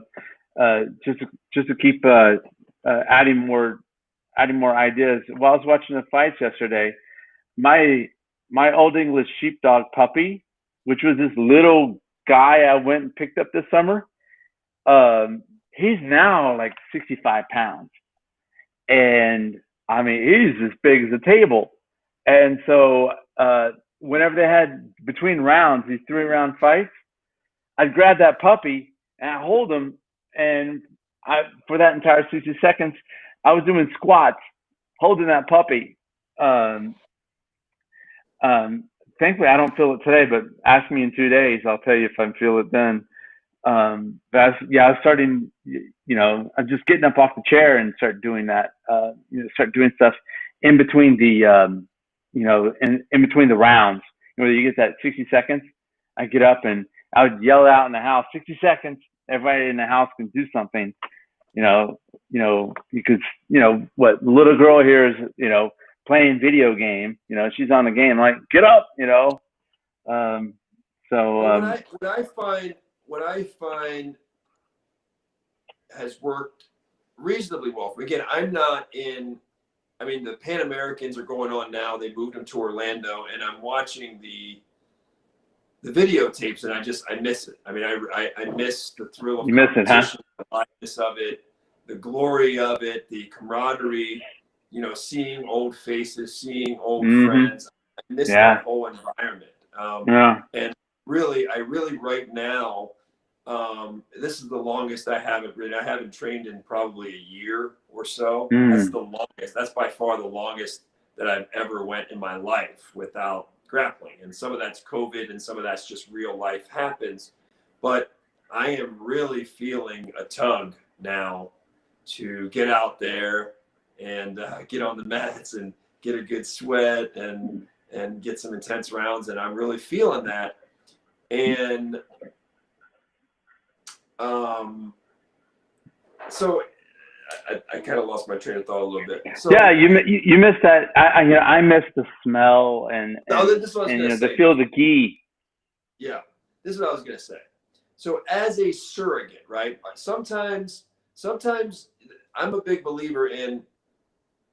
just to keep adding more ideas. While I was watching the fights yesterday, my my old English sheepdog puppy, which was this little guy I went and picked up this summer, he's now like 65 pounds, and I mean he's as big as a table. And so whenever they had between rounds, these 3 round fights, I'd grab that puppy and I hold him, and for that entire 60 seconds, I was doing squats, holding that puppy. Um, um, Thankfully, I don't feel it today, but ask me in 2 days, I'll tell you if I feel it then. But I was starting, I'm just getting up off the chair and start doing that, start doing stuff in between in between the rounds. You get that 60 seconds, I get up and I would yell out in the house, 60 seconds, everybody in the house can do something, because, what little girl here is, playing video game, she's on the game, like, get up, um, so, Well, what I find has worked reasonably well for me. Again, I'm not in. I mean, the Pan Americans are going on now. They moved them to Orlando, and I'm watching the videotapes, and I miss it. I mean, I miss the thrill of competition, the lightness of it, the glory of it, the camaraderie. Seeing old faces, seeing old friends. I miss that whole environment. And I really right now, this is the longest I haven't ridden. I haven't trained in probably a year or so. That's the longest. That's by far the longest that I've ever went in my life without grappling. And some of that's COVID and some of that's just real life happens. But I am really feeling a tug now to get out there and get on the mats and get a good sweat and get some intense rounds. And I'm really feeling that. And so I kind of lost my train of thought a little bit. So, yeah, you missed that. I missed the smell and this is what I was gonna say. the feel of the ghee. Yeah, this is what I was gonna say. So as a surrogate, right? Sometimes I'm a big believer in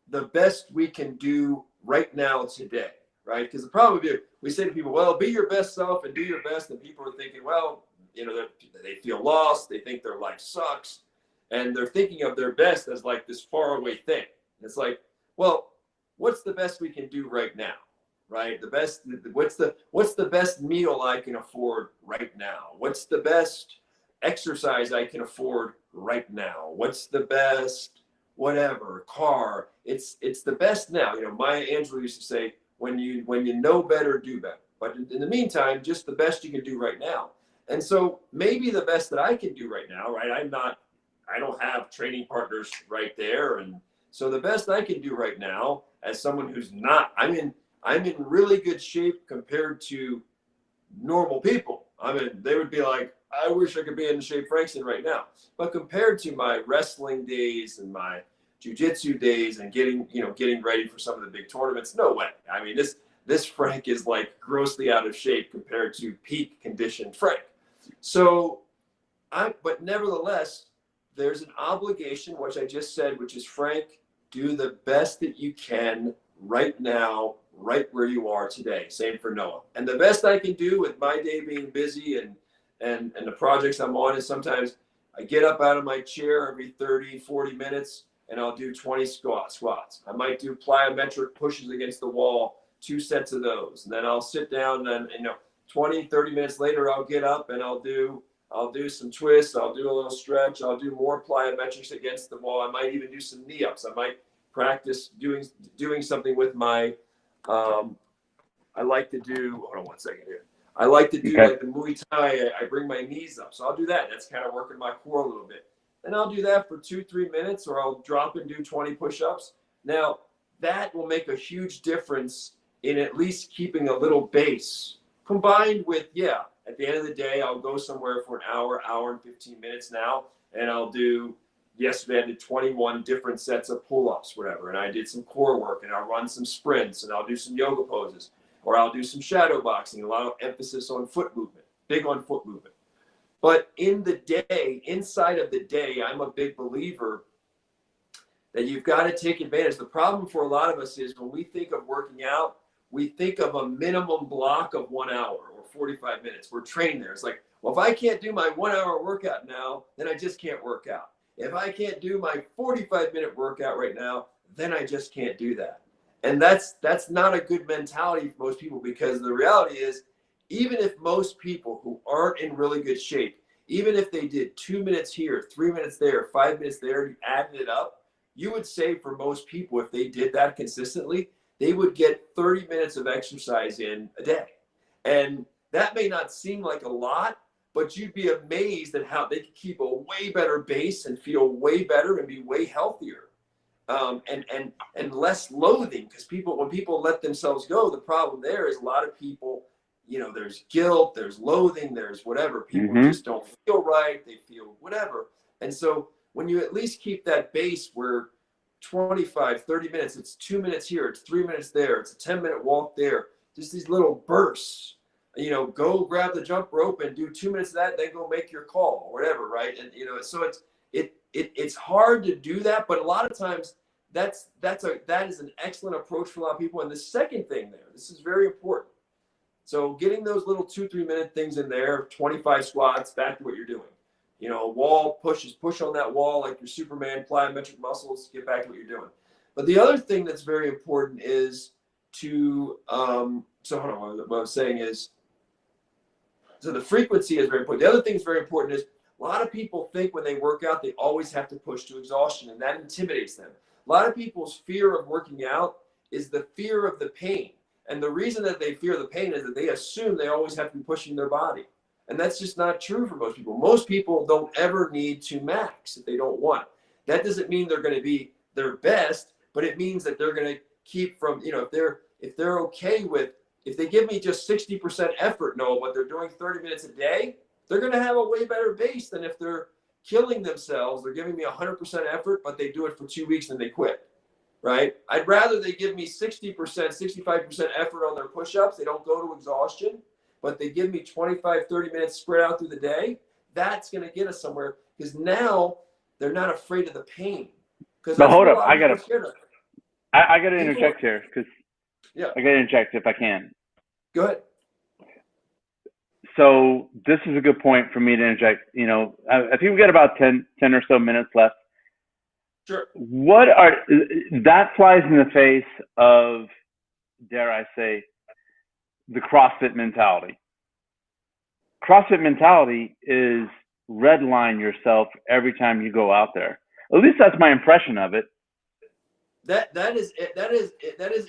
the best we can do right now today, right? Because the problem is we say to people, well, be your best self and do your best, and people are thinking, well, they feel lost, they think their life sucks, and they're thinking of their best as like this faraway thing. It's like, well, what's the best we can do right now, right? What's the best meal I can afford right now? What's the best exercise I can afford right now? What's the best whatever car? It's the best now. Maya Angelou used to say, when you know better, do better. But in the meantime, just the best you can do right now. And so maybe the best that I can do right now, right? I don't have training partners right there. And so the best I can do right now, as someone who's not, I'm in really good shape compared to normal people. I mean, they would be like, I wish I could be in the shape Frank's in right now. But compared to my wrestling days and my jiu-jitsu days and getting ready for some of the big tournaments, no way. I mean, this Frank is like grossly out of shape compared to peak conditioned Frank. So but nevertheless, there's an obligation, which I just said, which is, Frank, do the best that you can right now, right where you are today. Same for Noah. And the best I can do with my day being busy and the projects I'm on is sometimes I get up out of my chair every 30, 40 minutes and I'll do 20 squats. I might do plyometric pushes against the wall, 2 sets of those. And then I'll sit down and 20, 30 minutes later, I'll get up and I'll do some twists. I'll do a little stretch. I'll do more plyometrics against the wall. I might even do some knee ups. I might practice doing something with my I like to do, hold on one second here. I like to do like the Muay Thai. I bring my knees up. So I'll do that. That's kind of working my core a little bit. And I'll do that for 2-3 minutes, or I'll drop and do 20 push-ups. Now, that will make a huge difference in at least keeping a little base, combined with, yeah, at the end of the day, I'll go somewhere for an hour and 15 minutes now, and I'll do, yesterday I did 21 different sets of pull-ups, whatever, and I did some core work, and I'll run some sprints, and I'll do some yoga poses, or I'll do some shadow boxing, a lot of emphasis on foot movement, big on foot movement. But in the day, inside of the day, I'm a big believer that you've got to take advantage. The problem for a lot of us is when we think of working out, we think of a minimum block of 1 hour or 45 minutes. We're trained there. It's like, well, if I can't do my 1 hour workout now, then I just can't work out. If I can't do my 45-minute workout right now, then I just can't do that. And that's not a good mentality for most people, because the reality is, even if most people who aren't in really good shape, even if they did 2 minutes here, 3 minutes there, 5 minutes there, you added it up, you would say for most people, if they did that consistently, they would get 30 minutes of exercise in a day. And that may not seem like a lot, but you'd be amazed at how they could keep a way better base and feel way better and be way healthier. And less loathing, because when people let themselves go, the problem there is a lot of people, there's guilt, there's loathing, there's whatever. People just don't feel right. They feel whatever. And so when you at least keep that base where 25, 30 minutes, it's 2 minutes here, it's 3 minutes there, it's a 10-minute walk there, just these little bursts, go grab the jump rope and do 2 minutes of that, then go make your call or whatever, right? And, so it's hard to do that, but a lot of times that is an excellent approach for a lot of people. And the second thing there, this is very important. So getting those little 2-3 minute things in there, 25 squats, back to what you're doing. Wall push on that wall like your Superman plyometric muscles, get back to what you're doing. But the other thing that's very important is to, so hold on, what I was saying is, so the frequency is very important. The other thing that's very important is a lot of people think when they work out, they always have to push to exhaustion, and that intimidates them. A lot of people's fear of working out is the fear of the pain. And the reason that they fear the pain is that they assume they always have to be pushing their body. And that's just not true for most people. Most people don't ever need to max if they don't want. That doesn't mean they're going to be their best, but it means that they're going to keep from, if they're okay with, if they give me just 60% effort, but they're doing 30 minutes a day, they're going to have a way better base than if they're killing themselves. They're giving me 100% effort, but they do it for 2 weeks and they quit, right? I'd rather they give me 60%, 65% effort on their push-ups. They don't go to exhaustion, but they give me 25, 30 minutes spread out through the day. That's going to get us somewhere, because now they're not afraid of the pain. But hold up, I got to interject here, because I got to interject if I can. Go ahead. So this is a good point for me to interject. I think we got about 10 or so minutes left. Sure. That flies in the face of, dare I say, the CrossFit mentality. CrossFit mentality is redline yourself every time you go out there. At least that's my impression of it. That is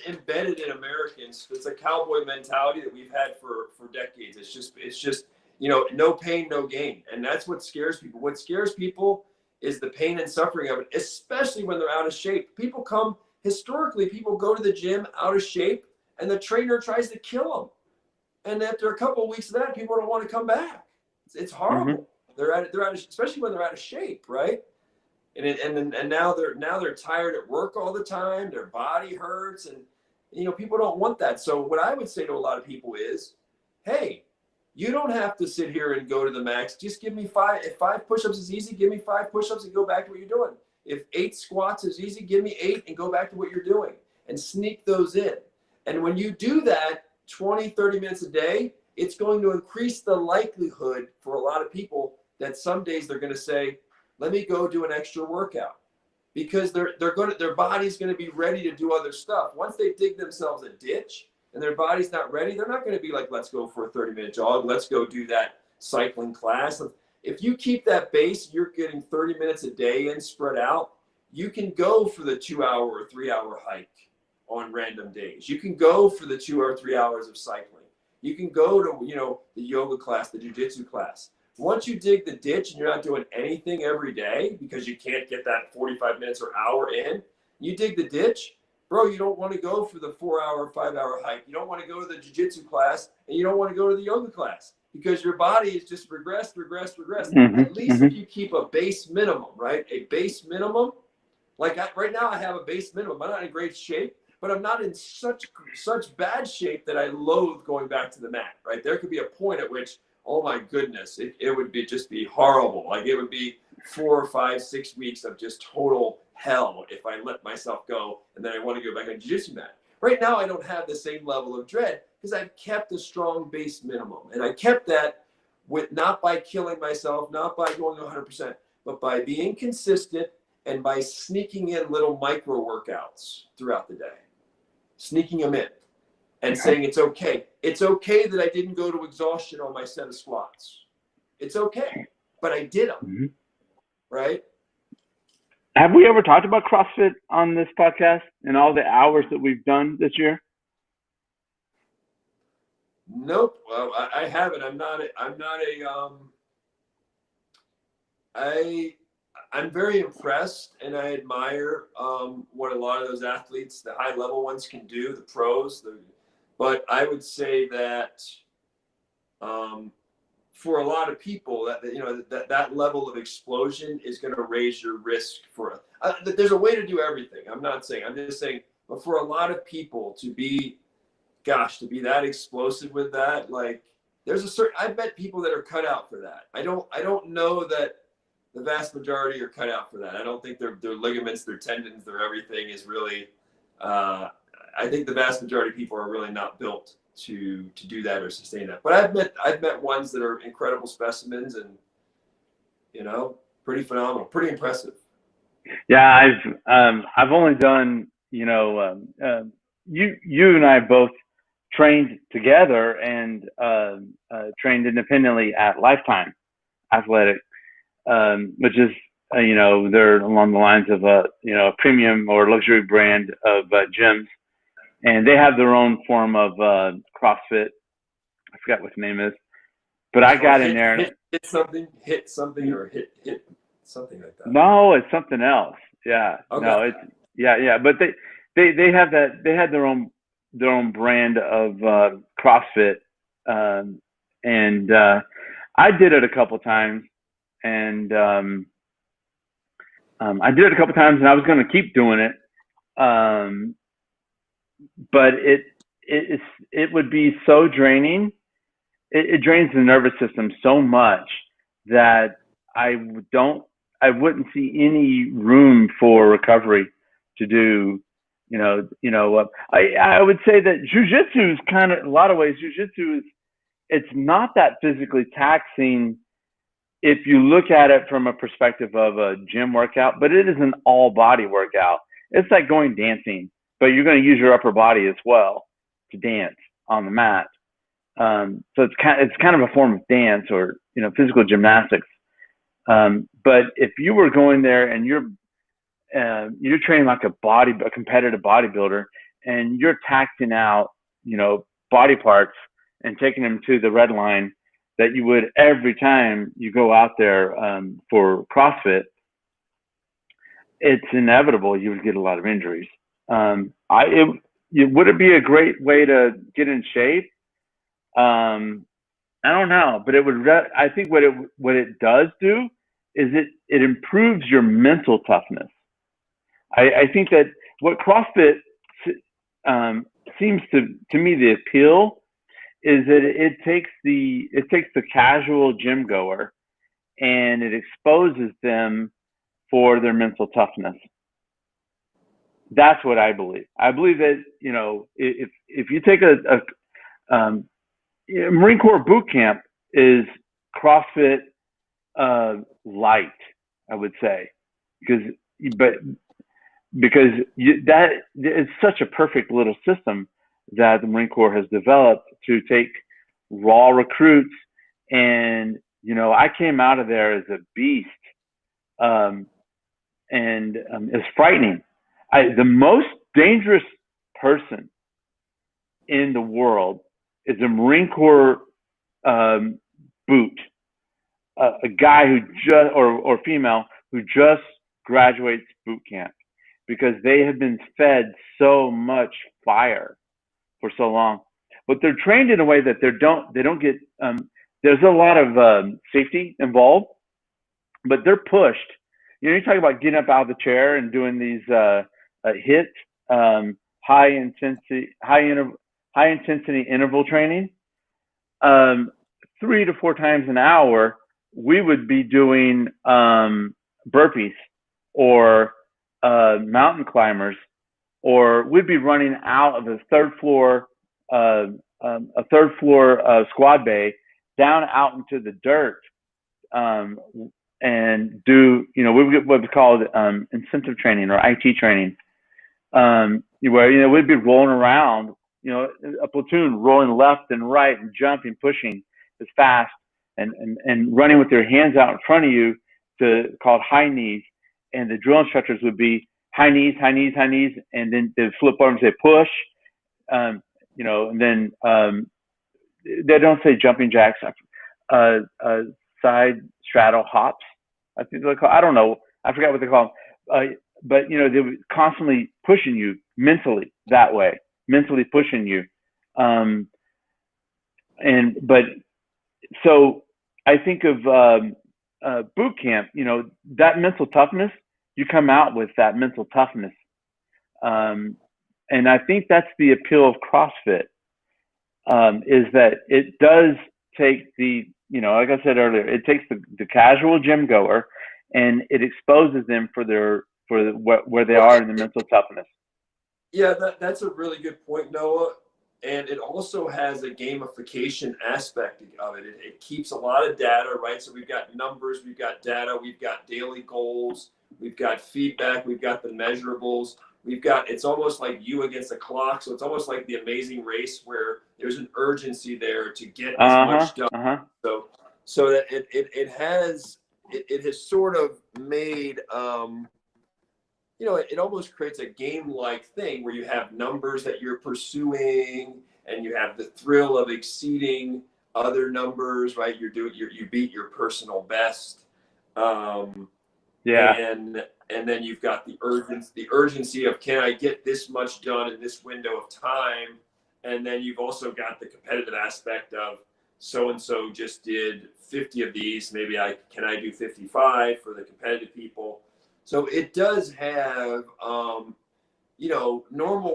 embedded in Americans. It's a cowboy mentality that we've had for decades. It's just no pain, no gain, and that's what scares people. What scares people is the pain and suffering of it, especially when they're out of shape. People go to the gym out of shape, and the trainer tries to kill them. And after a couple of weeks of that, people don't want to come back. It's horrible. They're out of, especially when they're out of shape, right? And now they're tired at work all the time. Their body hurts, and people don't want that. So what I would say to a lot of people is, hey, you don't have to sit here and go to the max. Just give me 5. If 5 push-ups is easy, give me 5 push-ups and go back to what you're doing. If 8 squats is easy, give me 8 and go back to what you're doing, and sneak those in. And when you do that 20, 30 minutes a day, it's going to increase the likelihood for a lot of people that some days they're going to say, let me go do an extra workout, because their body's going to be ready to do other stuff. Once they dig themselves a ditch and their body's not ready, they're not going to be like, let's go for a 30-minute jog. Let's go do that cycling class. If you keep that base, you're getting 30 minutes a day in spread out. You can go for the 2-hour or 3-hour hike. on random days. You can go for the 2 or 3 hours of cycling. You can go to, the yoga class, the jujitsu class. Once you dig the ditch and you're not doing anything every day because you can't get that 45 minutes or hour in, you dig the ditch, bro, you don't want to go for the 4-hour, 5-hour hike. You don't want to go to the jiu-jitsu class, and you don't want to go to the yoga class because your body is just regressed. Mm-hmm, At least if you keep a base minimum, right? A base minimum. Like right now I have a base minimum. I'm not in great shape, but I'm not in such bad shape that I loathe going back to the mat, right? There could be a point at which, oh my goodness, it would just be horrible. Like it would be 4, 5, 6 weeks of just total hell if I let myself go and then I want to go back on jiu-jitsu mat. Right now, I don't have the same level of dread because I've kept a strong base minimum. And I kept that with not by killing myself, not by going 100%, but by being consistent and by sneaking in little micro workouts throughout the day, sneaking them in and saying it's okay. It's okay that I didn't go to exhaustion on my set of squats. It's okay, but I did them, right? Have we ever talked about CrossFit on this podcast and all the hours that we've done this year? Nope. Well, I haven't. I'm very impressed and I admire what a lot of those athletes, the high level ones, can do, the pros. But I would say that for a lot of people, that level of explosion is going to raise your risk for. There's a way to do everything. I'm just saying, but for a lot of people to be that explosive with that, like I've met people that are cut out for that. I don't know that the vast majority are cut out for that. I don't think their ligaments, their tendons, their everything is really. I think the vast majority of people are really not built to do that or sustain that. But I've met ones that are incredible specimens and pretty phenomenal, pretty impressive. Yeah, I've only done you and I both trained together and trained independently at Lifetime Athletic, which is they're along the lines of a premium or luxury brand of gyms, and they have their own form of CrossFit. I forgot what the name is, but I got in there. Hit something, or hit something like that. No, it's something else. Yeah, okay. No, it's yeah. But they have that. They had their own brand of CrossFit, and I did it a couple times, and I did it a couple times, and I was going to keep doing it, but it would be so draining. It drains the nervous system so much that I wouldn't see any room for recovery to do. I would say that jiu-jitsu is kind of, in a lot of ways, it's not that physically taxing if you look at it from a perspective of a gym workout, but it is an all body workout. It's like going dancing, but you're going to use your upper body as well to dance on the mat. So it's kind of a form of dance or physical gymnastics. But if you were going there and you're training like a competitive bodybuilder, and you're taxing out body parts and taking them to the red line that you would every time you go out there for CrossFit, it's inevitable you would get a lot of injuries. Would it be a great way to get in shape? I don't know, but I think what it does do is it improves your mental toughness. I think that what CrossFit seems to me the appeal is that it takes the casual gym goer and it exposes them for their mental toughness. That's what I believe. I believe that if you take Marine Corps boot camp is CrossFit light, I would say, because that is such a perfect little system that the Marine Corps has developed to take raw recruits. And I came out of there as a beast, and it's frightening. The most dangerous person in the world is a Marine Corps boot, a guy who just or female who just graduates boot camp, because they have been fed so much fire for so long, but they're trained in a way that they don't get. There's a lot of safety involved, but they're pushed. You talk about getting up out of the chair and doing these hit high intensity high intensity interval training. 3 to 4 times an hour, we would be doing burpees or mountain climbers, or we'd be running out of uh, a third floor squad bay down out into the dirt, um, and do we get what we call incentive training or IT training, where we'd be rolling around, a platoon rolling left and right and jumping, pushing as fast, and running with their hands out in front of you, called high knees, and the drill instructors would be high knees, high knees, high knees, and then they'd flip over and say push, and then they don't say jumping jacks, side straddle hops, I think they're called. I don't know. I forgot what they call them. But they were constantly pushing you mentally that way, mentally pushing you. But so I think of boot camp. That mental toughness. You come out with that mental toughness, and I think that's the appeal of CrossFit. Is that it does take like I said earlier, it takes the casual gym goer, and it exposes them for where they are in the mental toughness. Yeah, that's a really good point, Noah. And it also has a gamification aspect of it. It keeps a lot of data, right? So we've got numbers, we've got data, we've got daily goals, we've got feedback, we've got the measurables. It's almost like you against the clock. So it's almost like the Amazing Race, where there's an urgency there to get as much done. So that it has sort of made, it almost creates a game-like thing where you have numbers that you're pursuing, and you have the thrill of exceeding other numbers, right? You beat your personal best. And then you've got the urgency of, can I get this much done in this window of time? And then you've also got the competitive aspect of, so-and-so just did 50 of these. Maybe can I do 55 for the competitive people? So it does have, normal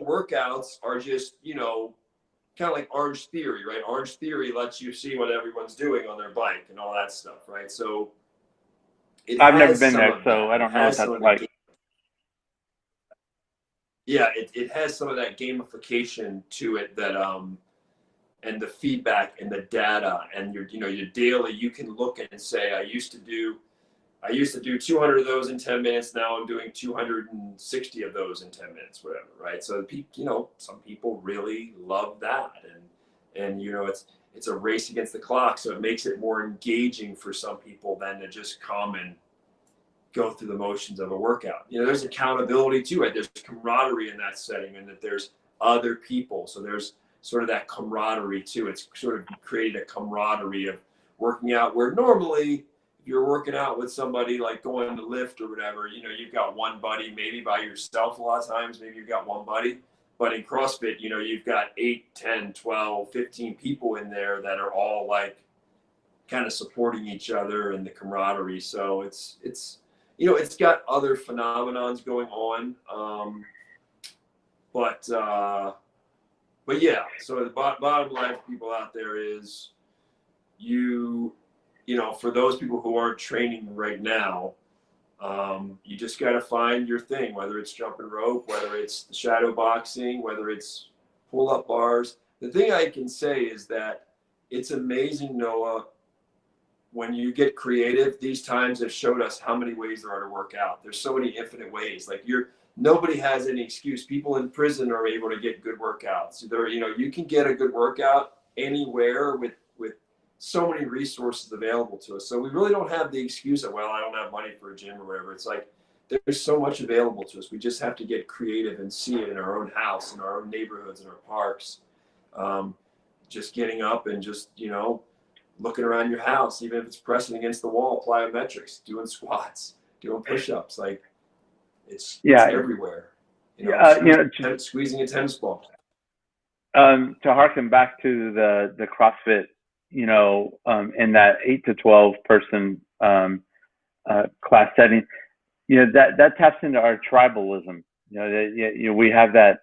workouts are just, kind of like Orange Theory, right? Orange Theory lets you see what everyone's doing on their bike and all that stuff, right? So I've never been there, so I don't know what that's like. Yeah, it has some of that gamification to it, that and the feedback and the data, and your daily, you can look and say, I used to do 200 of those in 10 minutes. Now I'm doing 260 of those in 10 minutes, whatever, right? So some people really love that, and it's a race against the clock, so it makes it more engaging for some people than to just come and go through the motions of a workout. There's accountability too, right? There's camaraderie in that setting, and that there's other people, so there's sort of that camaraderie too. It's sort of created a camaraderie of working out, where normally if you're working out with somebody, like going to lift or whatever, you've got one buddy, maybe by yourself a lot of times, maybe you've got one buddy. But in CrossFit, you've got 8, 10, 12, 15 people in there that are all like kind of supporting each other, and the camaraderie. So it's got other phenomenons going on. But yeah, so the bottom line for people out there is, for those people who aren't training right now, you just got to find your thing, whether it's jumping rope, whether it's the shadow boxing, whether it's pull-up bars. The thing I can say is that it's amazing, Noah, when you get creative. These times have showed us how many ways there are to work out. There's so many infinite ways. Like nobody has any excuse. People in prison are able to get good workouts. You can get a good workout anywhere with so many resources available to us. So we really don't have the excuse of, well, I don't have money for a gym or whatever. It's like, there's so much available to us. We just have to get creative and see it in our own house, in our own neighborhoods, in our parks. Just getting up and just, looking around your house, even if it's pressing against the wall, plyometrics, doing squats, doing push-ups. Like it's everywhere. Squeezing a tennis ball. To harken back to the CrossFit, in that 8 to 12 person class setting, that taps into our tribalism. We have that.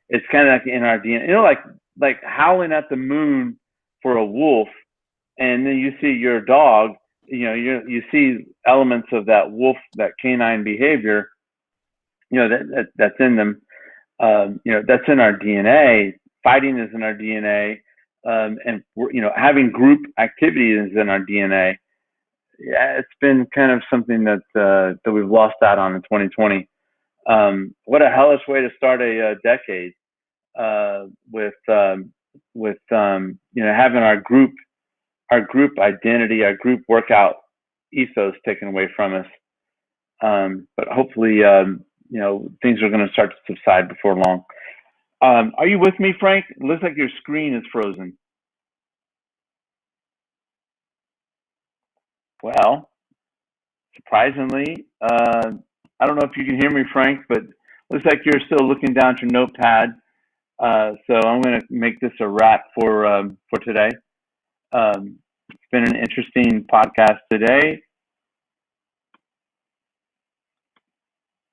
It's kind of like in our DNA. Like howling at the moon for a wolf, and then you see your dog. You see elements of that wolf, that canine behavior. That's in them. That's in our DNA. Fighting is in our DNA, and having group activity is in our DNA. Yeah, it's been kind of something that we've lost out on in 2020. What a hellish way to start a decade with having our group identity, our group workout ethos taken away from us. But hopefully, things are going to start to subside before long. Are you with me, Frank? It looks like your screen is frozen. Well, surprisingly, I don't know if you can hear me, Frank, but it looks like you're still looking down at your notepad. So I'm going to make this a wrap for today. It's been an interesting podcast today.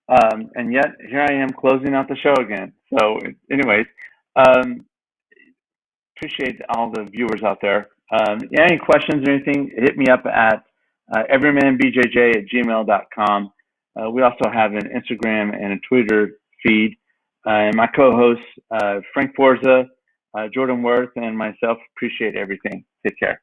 And yet, here I am closing out the show again. So anyways, appreciate all the viewers out there. Any questions or anything, hit me up at everymanbjj@gmail.com. We also have an Instagram and a Twitter feed. And my co-hosts, Frank Forza, Jordan Worth, and myself, appreciate everything. Take care.